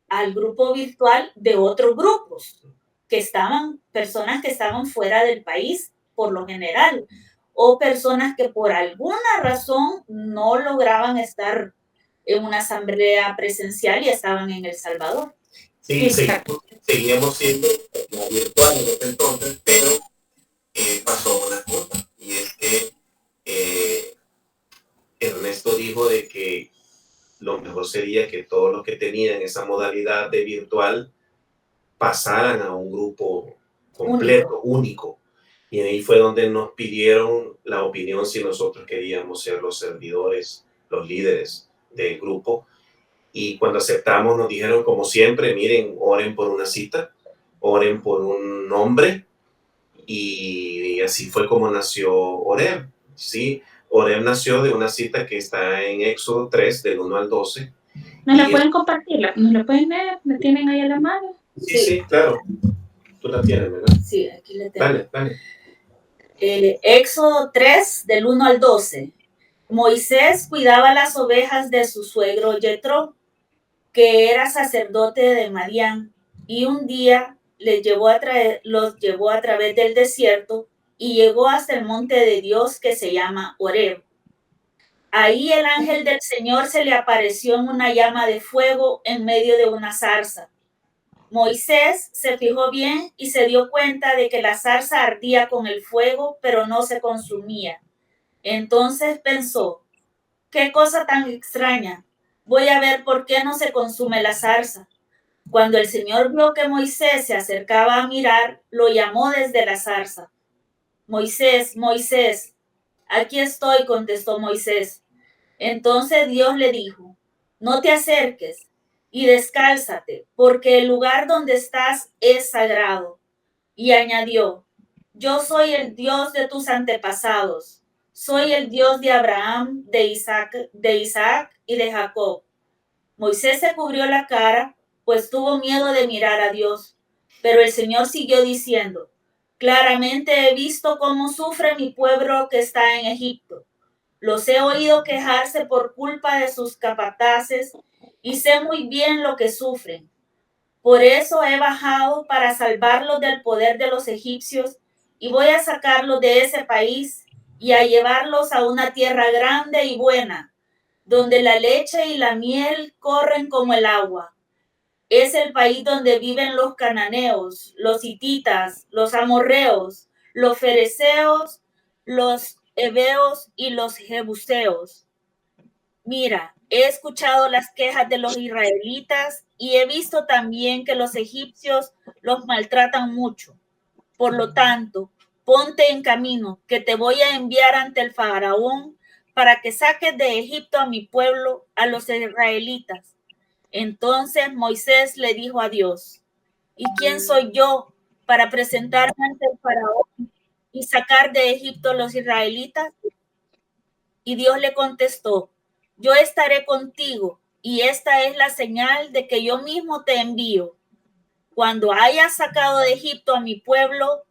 al grupo virtual de otros grupos, personas que estaban fuera del país, por lo general, o personas que por alguna razón no lograban estar en una asamblea presencial y estaban en El Salvador. Sí, seguíamos siendo virtual en ese entonces, pero pasó una cosa, y es que Ernesto dijo de que lo mejor sería que todos los que tenían esa modalidad de virtual pasaran a un grupo completo, único. Y ahí fue donde nos pidieron la opinión si nosotros queríamos ser los servidores, los líderes del grupo. Y cuando aceptamos nos dijeron, como siempre, miren, oren por una cita, oren por un nombre. Y así fue como nació Oreb, ¿sí? Oreb nació de una cita que está en Éxodo 3, del 1 al 12. ¿Nos la pueden compartir? ¿Nos la pueden ver? ¿La tienen ahí a la mano? Sí, claro. Tú la tienes, ¿verdad? Sí, aquí la tengo. Dale. Éxodo 3, del 1 al 12. Moisés cuidaba las ovejas de su suegro Yetro, que era sacerdote de Madián, y un día los llevó a través del desierto y llegó hasta el monte de Dios que se llama Oreb. Ahí el ángel del Señor se le apareció en una llama de fuego en medio de una zarza. Moisés se fijó bien y se dio cuenta de que la zarza ardía con el fuego, pero no se consumía. Entonces pensó, qué cosa tan extraña. Voy a ver por qué no se consume la zarza. Cuando el Señor vio que Moisés se acercaba a mirar, lo llamó desde la zarza. Moisés, Moisés. Aquí estoy, contestó Moisés. Entonces Dios le dijo, no te acerques y descálzate, porque el lugar donde estás es sagrado. Y añadió, yo soy el Dios de tus antepasados. Soy el Dios de Abraham, de Isaac y de Jacob. Moisés se cubrió la cara, pues tuvo miedo de mirar a Dios. Pero el Señor siguió diciendo, claramente he visto cómo sufre mi pueblo que está en Egipto. Los he oído quejarse por culpa de sus capataces y sé muy bien lo que sufren. Por eso he bajado para salvarlos del poder de los egipcios y voy a sacarlos de ese país y a llevarlos a una tierra grande y buena, donde la leche y la miel corren como el agua. Es el país donde viven los cananeos, los hititas, los amorreos, los fereceos, los heveos y los jebuseos. Mira, he escuchado las quejas de los israelitas y he visto también que los egipcios los maltratan mucho. Por lo tanto, ponte en camino, que te voy a enviar ante el faraón para que saques de Egipto a mi pueblo, a los israelitas. Entonces Moisés le dijo a Dios, ¿y quién soy yo para presentarme ante el faraón y sacar de Egipto a los israelitas? Y Dios le contestó, yo estaré contigo y esta es la señal de que yo mismo te envío. Cuando hayas sacado de Egipto a mi pueblo,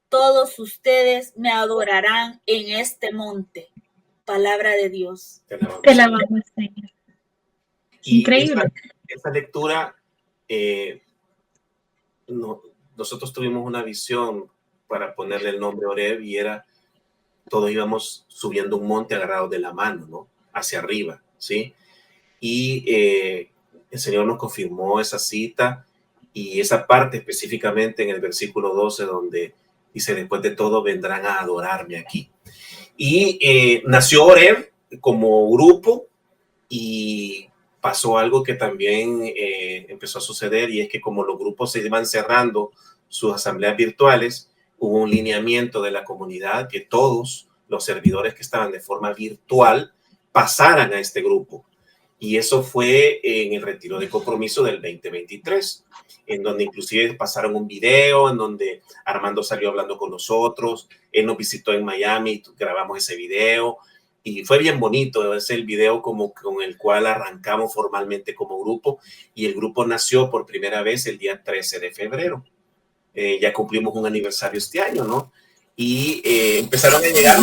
todos ustedes me adorarán en este monte. Palabra de Dios. Te alabamos, Señor. Increíble. Esta lectura, nosotros tuvimos una visión para ponerle el nombre Oreb y era, todos íbamos subiendo un monte agarrados de la mano, ¿no? Hacia arriba, ¿sí? Y el Señor nos confirmó esa cita y esa parte específicamente en el versículo 12 donde dice, después de todo vendrán a adorarme aquí. Y nació Oreb como grupo y pasó algo que también empezó a suceder y es que como los grupos se iban cerrando sus asambleas virtuales, hubo un lineamiento de la comunidad que todos los servidores que estaban de forma virtual pasaran a este grupo. Y eso fue en el retiro de compromiso del 2023, en donde inclusive pasaron un video, en donde Armando salió hablando con nosotros, él nos visitó en Miami, grabamos ese video, y fue bien bonito, es el video como con el cual arrancamos formalmente como grupo, y el grupo nació por primera vez el día 13 de febrero. Ya cumplimos un aniversario este año, ¿no? Y empezaron a llegar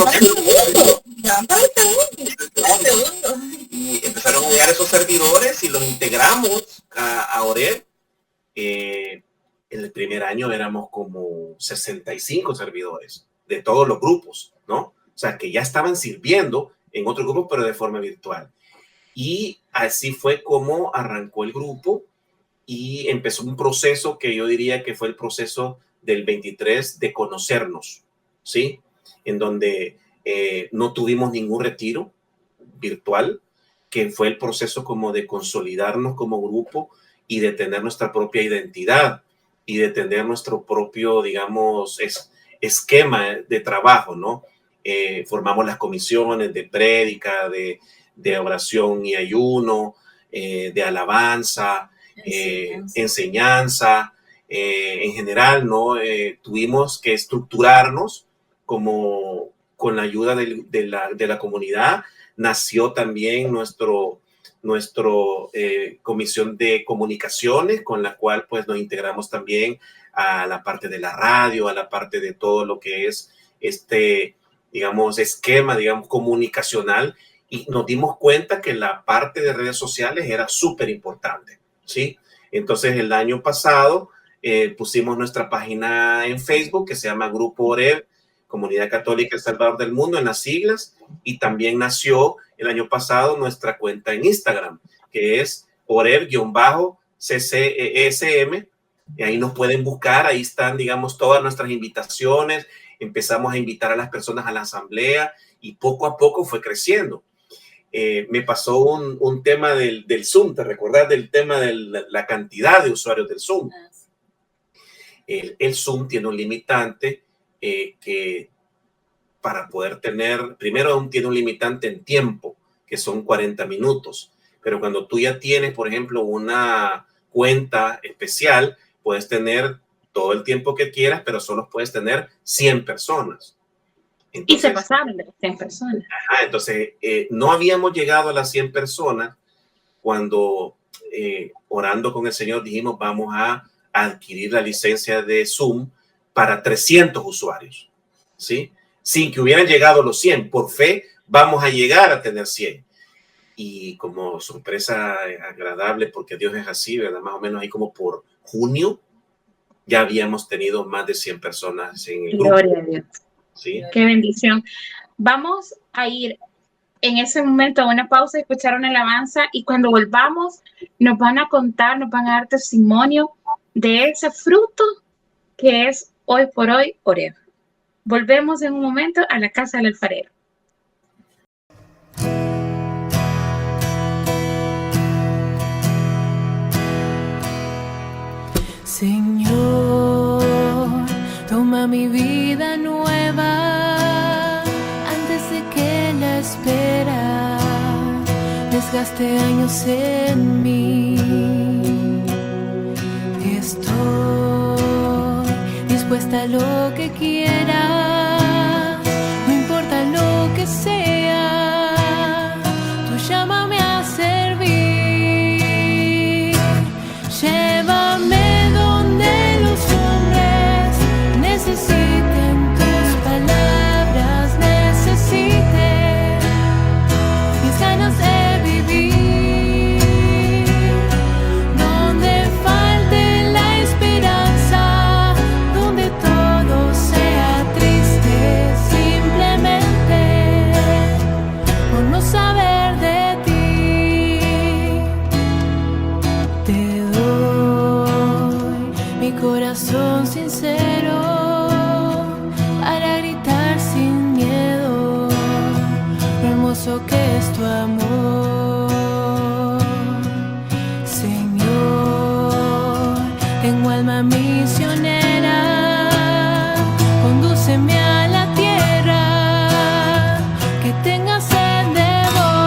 esos servidores y los integramos a Oreb. En el primer año éramos como 65 servidores de todos los grupos, ¿no? O sea, que ya estaban sirviendo en otro grupo, pero de forma virtual. Y así fue como arrancó el grupo y empezó un proceso que yo diría que fue el proceso del 23 de conocernos, ¿sí? En donde no tuvimos ningún retiro virtual, que fue el proceso como de consolidarnos como grupo y de tener nuestra propia identidad y de tener nuestro propio, digamos, esquema de trabajo, ¿no? Formamos las comisiones de prédica, de oración y ayuno, de alabanza, enseñanza. En general, ¿no? Tuvimos que estructurarnos como con la ayuda de la comunidad. Nació también nuestro comisión de comunicaciones, con la cual pues nos integramos también a la parte de la radio, a la parte de todo lo que es digamos, esquema, digamos, comunicacional, y nos dimos cuenta que la parte de redes sociales era súper importante, ¿sí? Entonces el año pasado pusimos nuestra página en Facebook que se llama Grupo Oreb, Comunidad Católica El Salvador del Mundo, en las siglas, y también nació el año pasado nuestra cuenta en Instagram, que es Oreb-CCESM, y ahí nos pueden buscar, ahí están, digamos, todas nuestras invitaciones. Empezamos a invitar a las personas a la asamblea y poco a poco fue creciendo. me pasó un tema del Zoom. ¿Te recordás del tema de la cantidad de usuarios del Zoom? El Zoom tiene un limitante que para poder tener, primero tiene un limitante en tiempo, que son 40 minutos. Pero cuando tú ya tienes, por ejemplo, una cuenta especial, puedes tener todo el tiempo que quieras, pero solo puedes tener 100 personas. Entonces, y se pasaron de las 100 personas. Entonces, no habíamos llegado a las 100 personas cuando, orando con el Señor, dijimos, vamos a adquirir la licencia de Zoom para 300 usuarios, ¿sí? Sin que hubieran llegado los 100. Por fe, vamos a llegar a tener 100. Y como sorpresa agradable, porque Dios es así, ¿verdad? Más o menos ahí como por junio, ya habíamos tenido más de 100 personas en el grupo. Gloria a Dios. ¿Sí? Qué bendición. Vamos a ir en ese momento a una pausa, escuchar una alabanza, y cuando volvamos nos van a contar, nos van a dar testimonio de ese fruto que es hoy por hoy Oreb. Volvemos en un momento a la casa del alfarero. Señor, toma mi vida nueva antes de que la espera desgaste años en mí. Estoy dispuesta a lo que quieras, no importa lo que sea, tú llámame a servir. Llévame donde los hombres necesiten tus palabras, necesiten mis ganas de vivir, donde falte la esperanza, donde todo sea triste simplemente por no saber de ti. Te doy mi corazón sincero para gritar sin miedo lo hermoso que es tu amor. Señor, tengo alma misionera, condúceme a la tierra que tenga sed de vos.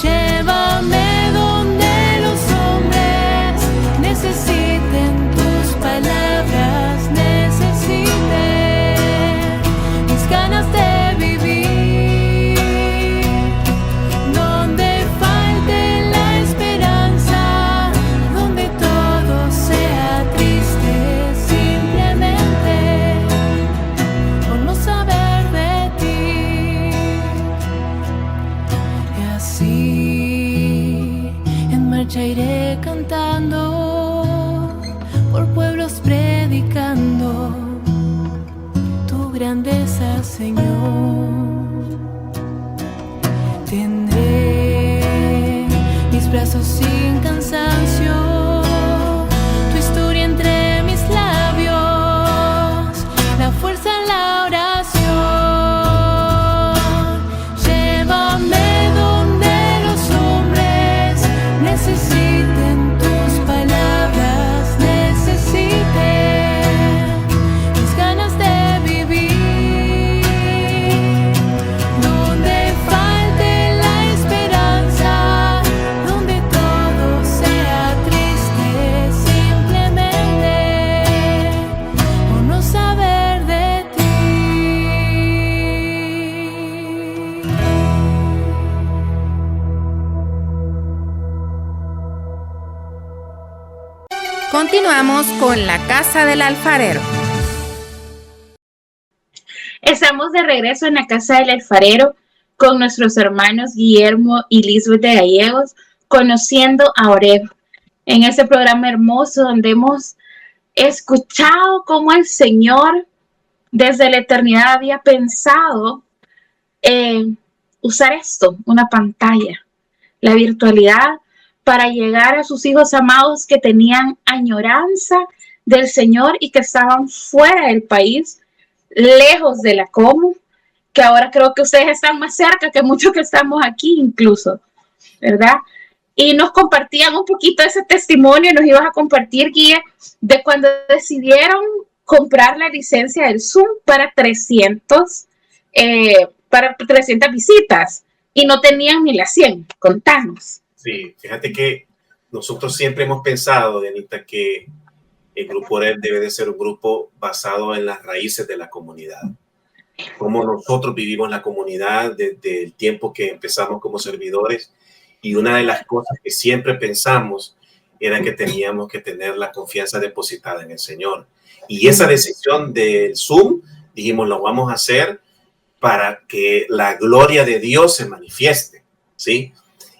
Llévame donde los hombres necesiten tus palabras, necesiten mis ganas de vivir, donde falte la esperanza, donde todo sea triste simplemente por no saber de ti. Y así en marcha iré cantando, por pueblos predicando tu grandeza, Señor. Tendré mis brazos sin cansancio, tu historia entre mis labios, la fuerza en la oración. Llévame donde los hombres necesiten tus palabras, necesiten mis ganas de vivir, donde falte la esperanza, donde todo sea triste simplemente por no saber de ti. Continuamos con la casa del alfarero. Estamos de regreso en la casa del alfarero con nuestros hermanos Guillermo y Lisbeth de Gallegos, conociendo a Oreb, en ese programa hermoso donde hemos escuchado cómo el Señor desde la eternidad había pensado usar esto, una pantalla, la virtualidad, para llegar a sus hijos amados que tenían añoranza del Señor y que estaban fuera del país, lejos de la común, que ahora creo que ustedes están más cerca que muchos que estamos aquí incluso, ¿verdad? Y nos compartían un poquito ese testimonio, nos ibas a compartir, Guille, de cuando decidieron comprar la licencia del Zoom para 300 visitas y no tenían ni las 100. Contanos. Sí, fíjate que nosotros siempre hemos pensado, Dianita, que el Grupo Oreb debe de ser un grupo basado en las raíces de la comunidad. Como nosotros vivimos la comunidad desde el tiempo que empezamos como servidores, y una de las cosas que siempre pensamos era que teníamos que tener la confianza depositada en el Señor. Y esa decisión del Zoom, dijimos, lo vamos a hacer para que la gloria de Dios se manifieste, ¿sí?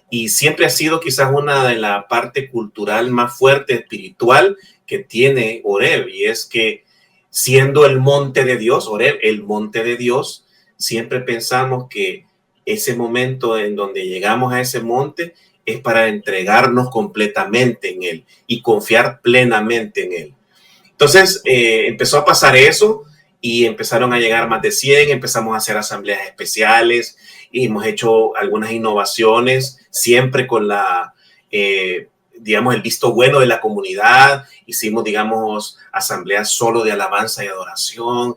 Y siempre ha sido quizás una de la parte cultural más fuerte, espiritual, que tiene Oreb, y es que siendo el monte de Dios, Oreb, el monte de Dios, siempre pensamos que ese momento en donde llegamos a ese monte es para entregarnos completamente en él y confiar plenamente en él. Entonces empezó a pasar eso y empezaron a llegar más de 100, empezamos a hacer asambleas especiales y hemos hecho algunas innovaciones, siempre con la, digamos, el visto bueno de la comunidad. Hicimos, digamos, asambleas solo de alabanza y adoración.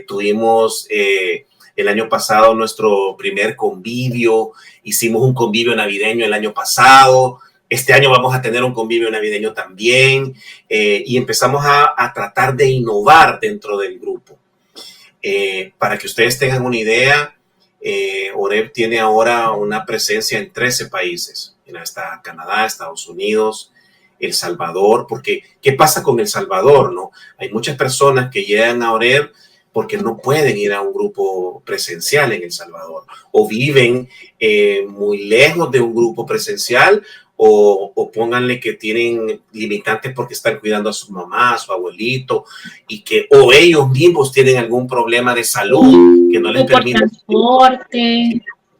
Tuvimos el año pasado nuestro primer convivio, hicimos un convivio navideño el año pasado, este año vamos a tener un convivio navideño también, y empezamos a tratar de innovar dentro del grupo. Para que ustedes tengan una idea, Oreb tiene ahora una presencia en 13 países. Está Canadá, Estados Unidos, El Salvador, porque ¿qué pasa con El Salvador, no? Hay muchas personas que llegan a Oreb porque no pueden ir a un grupo presencial en El Salvador, o viven muy lejos de un grupo presencial, o pónganle que tienen limitantes porque están cuidando a su mamá, a su abuelito, o ellos mismos tienen algún problema de salud que no les permite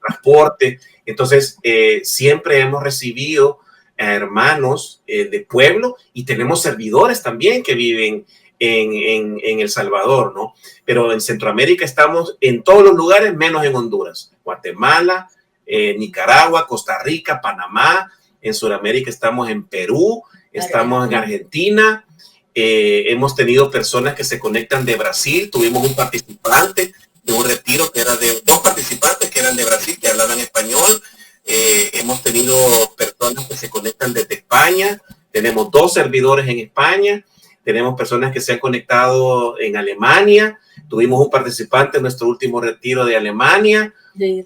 transporte. Entonces, siempre hemos recibido a hermanos de pueblo, y tenemos servidores también que viven en El Salvador, ¿no? Pero en Centroamérica estamos en todos los lugares, menos en Honduras, Guatemala, Nicaragua, Costa Rica, Panamá. En Sudamérica estamos en Perú, estamos en Argentina. Hemos tenido personas que se conectan de Brasil. Tuvimos un participante de un retiro que era de 2 participantes que eran de Brasil, que hablaban español. Hemos tenido personas que se conectan desde España. Tenemos 2 servidores en España. Tenemos personas que se han conectado en Alemania. Tuvimos un participante en nuestro último retiro de Alemania. De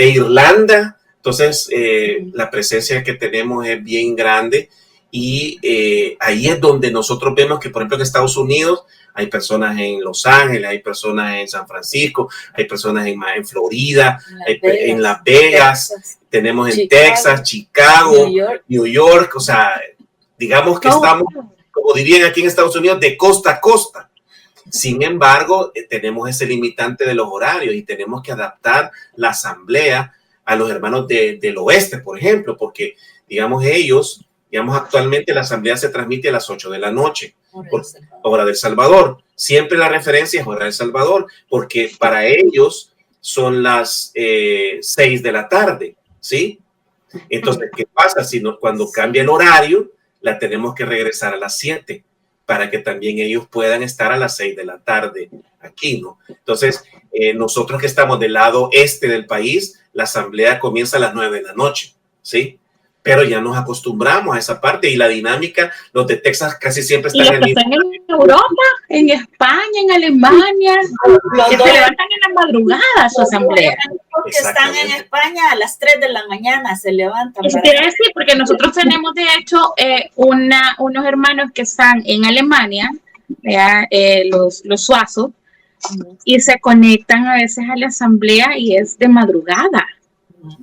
Irlanda. Entonces, la presencia que tenemos es bien grande, y ahí es donde nosotros vemos que, por ejemplo, en Estados Unidos hay personas en Los Ángeles, hay personas en San Francisco, hay personas en Florida, en Las Vegas, tenemos en Texas, Chicago, New York. O sea, digamos que estamos, como dirían aquí en Estados Unidos, de costa a costa. Sin embargo, tenemos ese limitante de los horarios y tenemos que adaptar la asamblea a los hermanos del oeste, por ejemplo, porque, digamos, actualmente la asamblea se transmite a las 8 de la noche, hora del Salvador. Siempre la referencia es hora del Salvador, porque para ellos son las 6 de la tarde, ¿sí? Entonces, ¿qué pasa? Cuando cambia el horario, la tenemos que regresar a las 7, para que también ellos puedan estar a las 6 de la tarde aquí, ¿no? Entonces, nosotros que estamos del lado este del país, la asamblea comienza a las 9 de la noche, ¿sí? Pero ya nos acostumbramos a esa parte, y la dinámica, los de Texas casi siempre están en Europa, en España, en Alemania, que se levantan en la madrugada su asamblea. Porque están en España a las 3 de la mañana, se levantan. Quiere decir, porque nosotros tenemos, de hecho, unos hermanos que están en Alemania, los suazos, y se conectan a veces a la asamblea y es de madrugada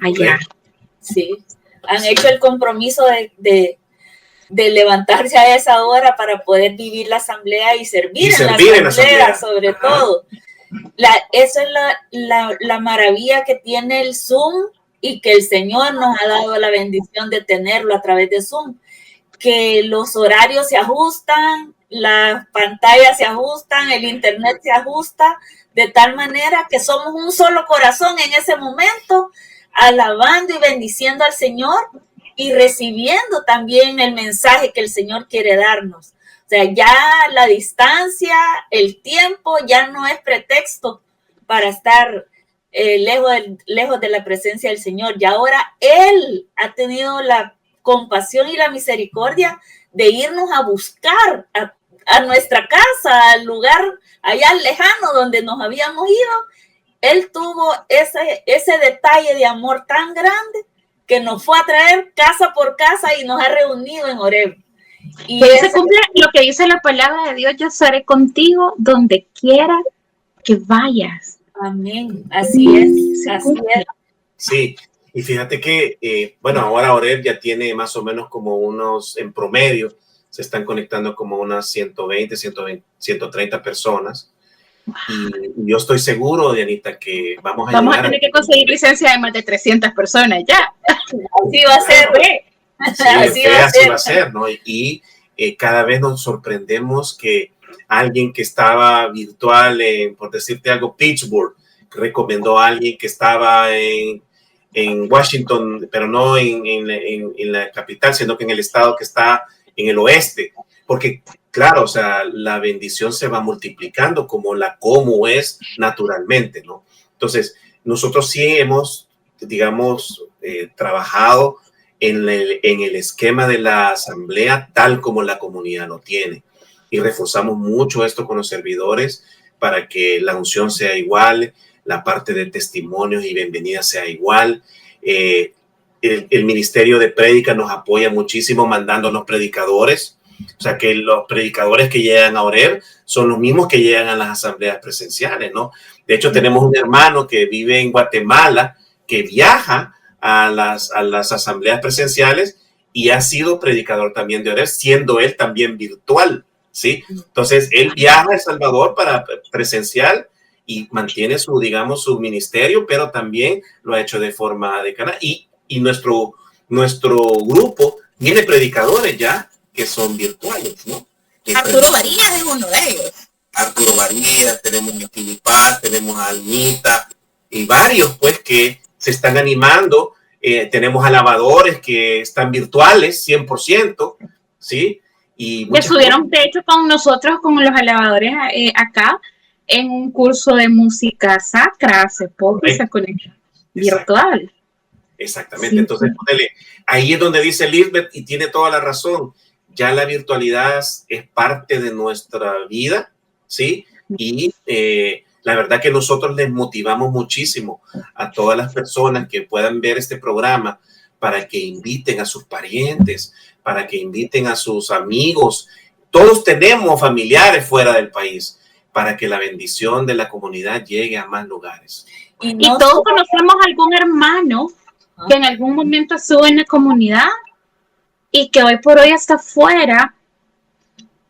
allá. Sí, han hecho el compromiso de levantarse a esa hora para poder vivir la asamblea y servir en la asamblea, sobre todo. Eso es la maravilla que tiene el Zoom, y que el Señor nos ha dado la bendición de tenerlo a través de Zoom. que los horarios se ajustan, las pantallas se ajustan, el internet se ajusta, de tal manera que somos un solo corazón en ese momento, alabando y bendiciendo al Señor y recibiendo también el mensaje que el Señor quiere darnos. O sea, ya la distancia, el tiempo ya no es pretexto para estar lejos de la presencia del Señor. Y ahora Él ha tenido la compasión y la misericordia de irnos a buscar a nuestra casa, al lugar allá lejano donde nos habíamos ido. Él tuvo ese detalle de amor tan grande que nos fue a traer casa por casa y nos ha reunido en Horeb. Y que se cumple lo que dice la palabra de Dios: yo estaré contigo donde quiera que vayas. Amén, así es, así es. Sí, y fíjate que, bueno, ahora Horeb ya tiene más o menos como unos, en promedio, se están conectando como unas 120, 130 personas. Y yo estoy seguro, Dianita, que vamos a tener que conseguir licencia de más de 300 personas ya. Así va a ser. Sí, así va a ser, ¿no? Y cada vez nos sorprendemos que alguien que estaba virtual por decirte algo, Pittsburgh, recomendó a alguien que estaba en Washington, pero no en la capital, sino que en el estado que está en el oeste, porque claro, o sea, la bendición se va multiplicando como es naturalmente, ¿no? Entonces, nosotros sí hemos, digamos, trabajado en el esquema de la asamblea tal como la comunidad lo tiene, y reforzamos mucho esto con los servidores para que la unción sea igual, la parte de testimonios y bienvenida sea igual. El ministerio de prédica nos apoya muchísimo mandándonos predicadores, o sea que los predicadores que llegan a Horeb son los mismos que llegan a las asambleas presenciales, ¿no? De hecho, tenemos un hermano que vive en Guatemala que viaja a las asambleas presenciales y ha sido predicador también de Horeb, siendo él también virtual, ¿sí? Entonces, él viaja a El Salvador para presencial y mantiene su ministerio, pero también lo ha hecho de forma de canal. Y nuestro grupo tiene predicadores ya que son virtuales, ¿no? Arturo Varías es uno de ellos. Arturo Varías, tenemos a Filipaz, tenemos a Almita y varios pues que se están animando. Tenemos alabadores que están virtuales 100%, ¿sí? Y que estuvieron de hecho con nosotros, con los alabadores acá en un curso de música sacra hace poco, se conectó virtual. Exactamente, sí. Entonces ahí es donde dice Lisbeth y tiene toda la razón. Ya la virtualidad es parte de nuestra vida, ¿sí? Y la verdad que nosotros les motivamos muchísimo a todas las personas que puedan ver este programa para que inviten a sus parientes, para que inviten a sus amigos. Todos tenemos familiares fuera del país para que la bendición de la comunidad llegue a más lugares. Y todos conocemos algún hermano que en algún momento estuvo en la comunidad y que hoy por hoy está fuera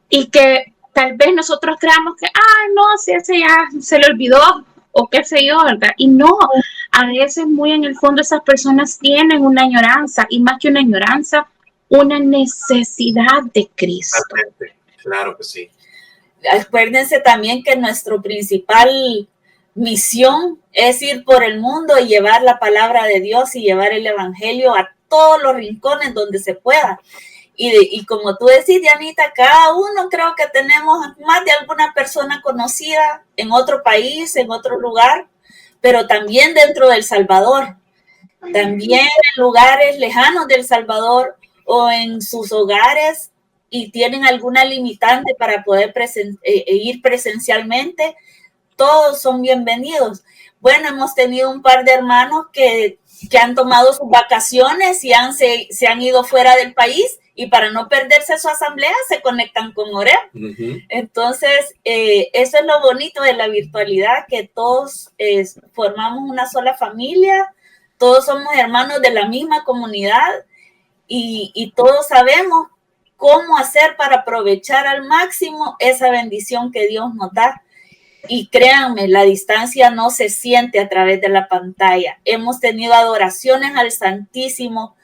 y que tal vez nosotros creamos que, no, si ese ya se le olvidó o qué sé yo, ¿verdad? Y no, a veces muy en el fondo esas personas tienen una añoranza y más que una añoranza, una necesidad de Cristo. Claro que sí. Acuérdense también que nuestra principal misión es ir por el mundo y llevar la palabra de Dios y llevar el evangelio a todos los rincones donde se pueda. Y como tú decís, Dianita, cada uno creo que tenemos más de alguna persona conocida en otro país, en otro lugar, pero también dentro de El Salvador, también en lugares lejanos de El Salvador o en sus hogares y tienen alguna limitante para poder ir presencialmente. Todos son bienvenidos. Bueno, hemos tenido un par de hermanos que han tomado sus vacaciones y se han ido fuera del país y para no perderse su asamblea se conectan con Horeb. Uh-huh. Entonces, eso es lo bonito de la virtualidad, que todos formamos una sola familia, todos somos hermanos de la misma comunidad y todos sabemos cómo hacer para aprovechar al máximo esa bendición que Dios nos da. Y créanme, la distancia no se siente a través de la pantalla. Hemos tenido adoraciones al Santísimo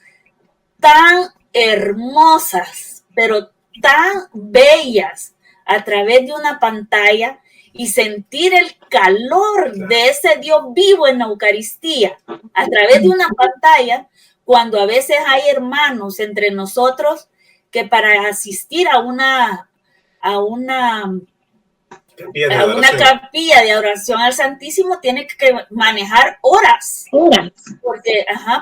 tan hermosas, pero tan bellas a través de una pantalla y sentir el calor de ese Dios vivo en la Eucaristía a través de una pantalla, cuando a veces hay hermanos entre nosotros que para asistir a una capilla de oración al Santísimo tiene que manejar horas.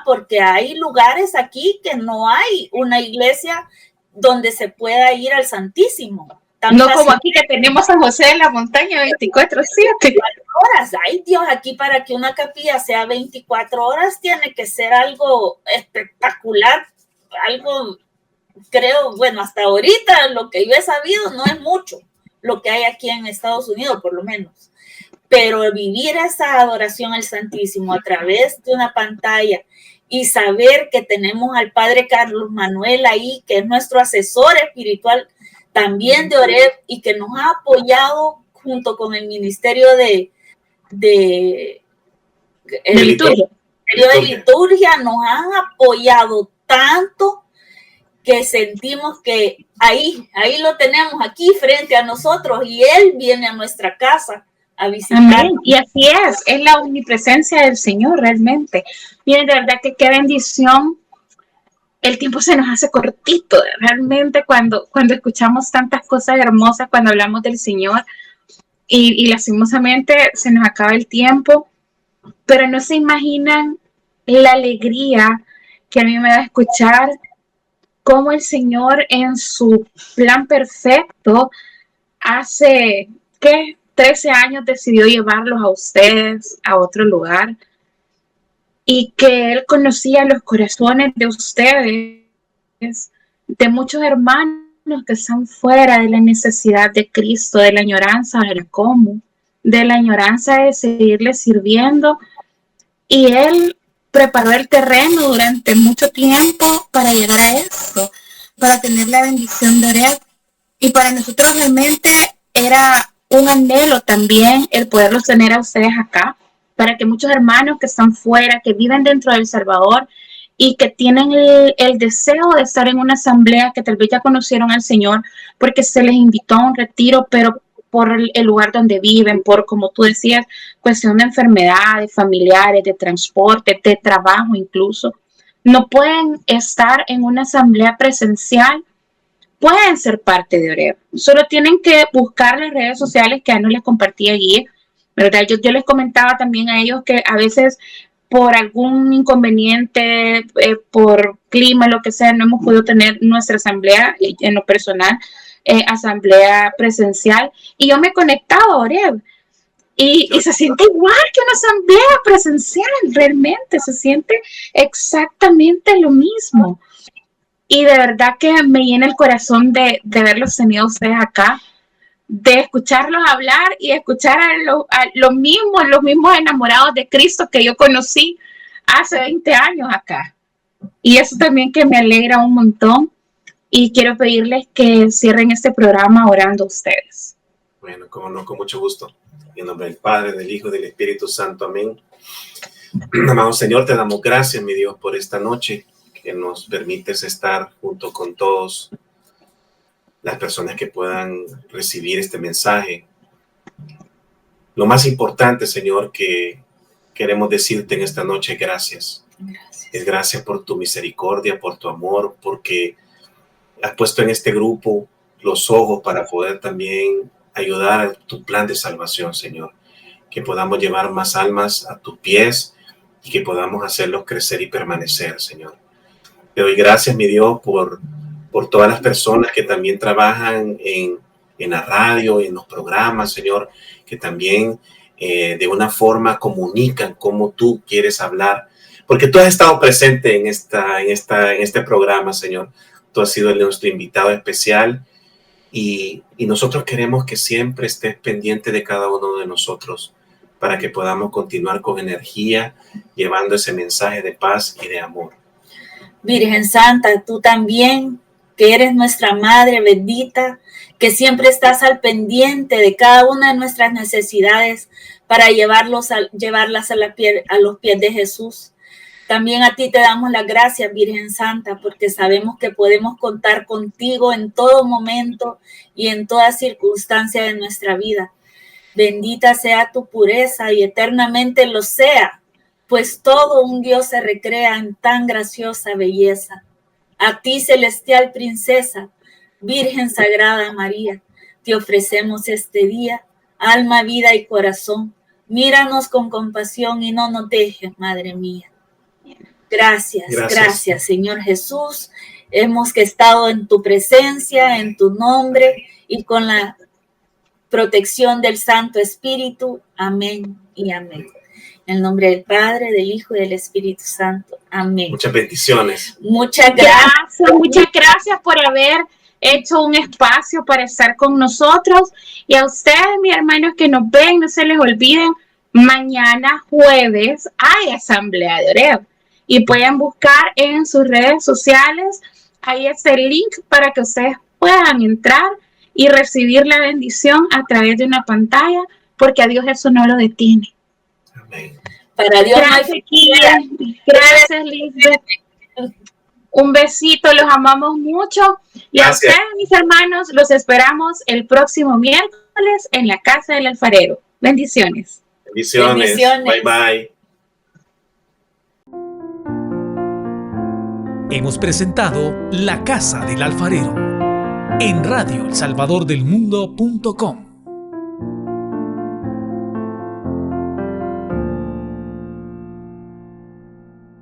Porque hay lugares aquí que no hay una iglesia donde se pueda ir al Santísimo. No como aquí que tenemos a José de la Montaña 24/7. Horas. Ay, Dios, aquí para que una capilla sea 24 horas tiene que ser algo espectacular, algo, creo, bueno, hasta ahorita lo que yo he sabido no es mucho lo que hay aquí en Estados Unidos, por lo menos. Pero vivir esa adoración al Santísimo a través de una pantalla y saber que tenemos al Padre Carlos Manuel ahí, que es nuestro asesor espiritual también de Oreb y que nos ha apoyado junto con el Ministerio de liturgia, nos han apoyado tanto que sentimos que ahí lo tenemos aquí frente a nosotros y Él viene a nuestra casa a visitar. Amén. Y así es la omnipresencia del Señor realmente. Miren, de verdad que qué bendición. El tiempo se nos hace cortito, realmente cuando escuchamos tantas cosas hermosas, cuando hablamos del Señor y lastimosamente se nos acaba el tiempo, pero no se imaginan la alegría que a mí me da escuchar cómo el Señor en su plan perfecto hace, 13 años decidió llevarlos a ustedes a otro lugar. Y que Él conocía los corazones de ustedes, de muchos hermanos que están fuera de la necesidad de Cristo, de la añoranza del cómo, de la añoranza de seguirle sirviendo. Y Él preparó el terreno durante mucho tiempo para llegar a esto, para tener la bendición de Oreb. Y para nosotros realmente era un anhelo también el poderlos tener a ustedes acá, para que muchos hermanos que están fuera, que viven dentro de El Salvador y que tienen el deseo de estar en una asamblea, que tal vez ya conocieron al Señor porque se les invitó a un retiro, pero por el lugar donde viven, por, como tú decías, cuestión de enfermedades familiares, de transporte, de trabajo incluso, no pueden estar en una asamblea presencial, pueden ser parte de Oreb. Solo tienen que buscar las redes sociales que ya no les compartí allí, ¿verdad? Yo les comentaba también a ellos que a veces por algún inconveniente, por clima, lo que sea, no hemos podido tener nuestra asamblea en lo personal, asamblea presencial, y yo me he conectado a Oreb y se siente igual que una asamblea presencial, realmente se siente exactamente lo mismo. Y de verdad que me llena el corazón de verlos tenido ustedes acá, de escucharlos hablar y escuchar a los mismos enamorados de Cristo que yo conocí hace 20 años acá. Y eso también que me alegra un montón. Y quiero pedirles que cierren este programa orando a ustedes. Bueno, como no, con mucho gusto. En nombre del Padre, del Hijo y del Espíritu Santo. Amén. Amado Señor, te damos gracias, mi Dios, por esta noche que nos permites estar junto con todos las personas que puedan recibir este mensaje. Lo más importante, Señor, que queremos decirte en esta noche, gracias. Es gracias por tu misericordia, por tu amor, porque has puesto en este grupo los ojos para poder también ayudar a tu plan de salvación, Señor. Que podamos llevar más almas a tus pies y que podamos hacerlos crecer y permanecer, Señor. Te doy gracias, mi Dios, por todas las personas que también trabajan en la radio, en los programas, Señor, que también de una forma comunican cómo tú quieres hablar, porque tú has estado presente en este programa, Señor. Tú has sido nuestro invitado especial y nosotros queremos que siempre estés pendiente de cada uno de nosotros para que podamos continuar con energía, llevando ese mensaje de paz y de amor. Virgen Santa, tú también, que eres nuestra Madre bendita, que siempre estás al pendiente de cada una de nuestras necesidades para llevarlas a los pies de Jesús. También a ti te damos las gracias, Virgen Santa, porque sabemos que podemos contar contigo en todo momento y en toda circunstancia de nuestra vida. Bendita sea tu pureza y eternamente lo sea, pues todo un Dios se recrea en tan graciosa belleza. A ti, celestial princesa, Virgen Sagrada María, te ofrecemos este día, alma, vida y corazón. Míranos con compasión y no nos dejes, Madre mía. Gracias, Señor Jesús. Hemos estado en tu presencia, en tu nombre y con la protección del Santo Espíritu. Amén y amén. En el nombre del Padre, del Hijo y del Espíritu Santo. Amén. Muchas bendiciones. Muchas gracias. Muchas gracias por haber hecho un espacio para estar con nosotros. Y a ustedes, mis hermanos que nos ven, no se les olviden, mañana jueves hay asamblea de Oreb. Y pueden buscar en sus redes sociales, ahí está el link para que ustedes puedan entrar y recibir la bendición a través de una pantalla, porque a Dios eso no lo detiene. Amén. Para Dios. Gracias, Kilian. Gracias, Lisbeth. Un besito, los amamos mucho. Y Gracias. a ustedes, mis hermanos, los esperamos el próximo miércoles en la Casa del Alfarero. Bendiciones. Bendiciones. Bye, bye. Hemos presentado La Casa del Alfarero en radioelsalvadordelmundo.com.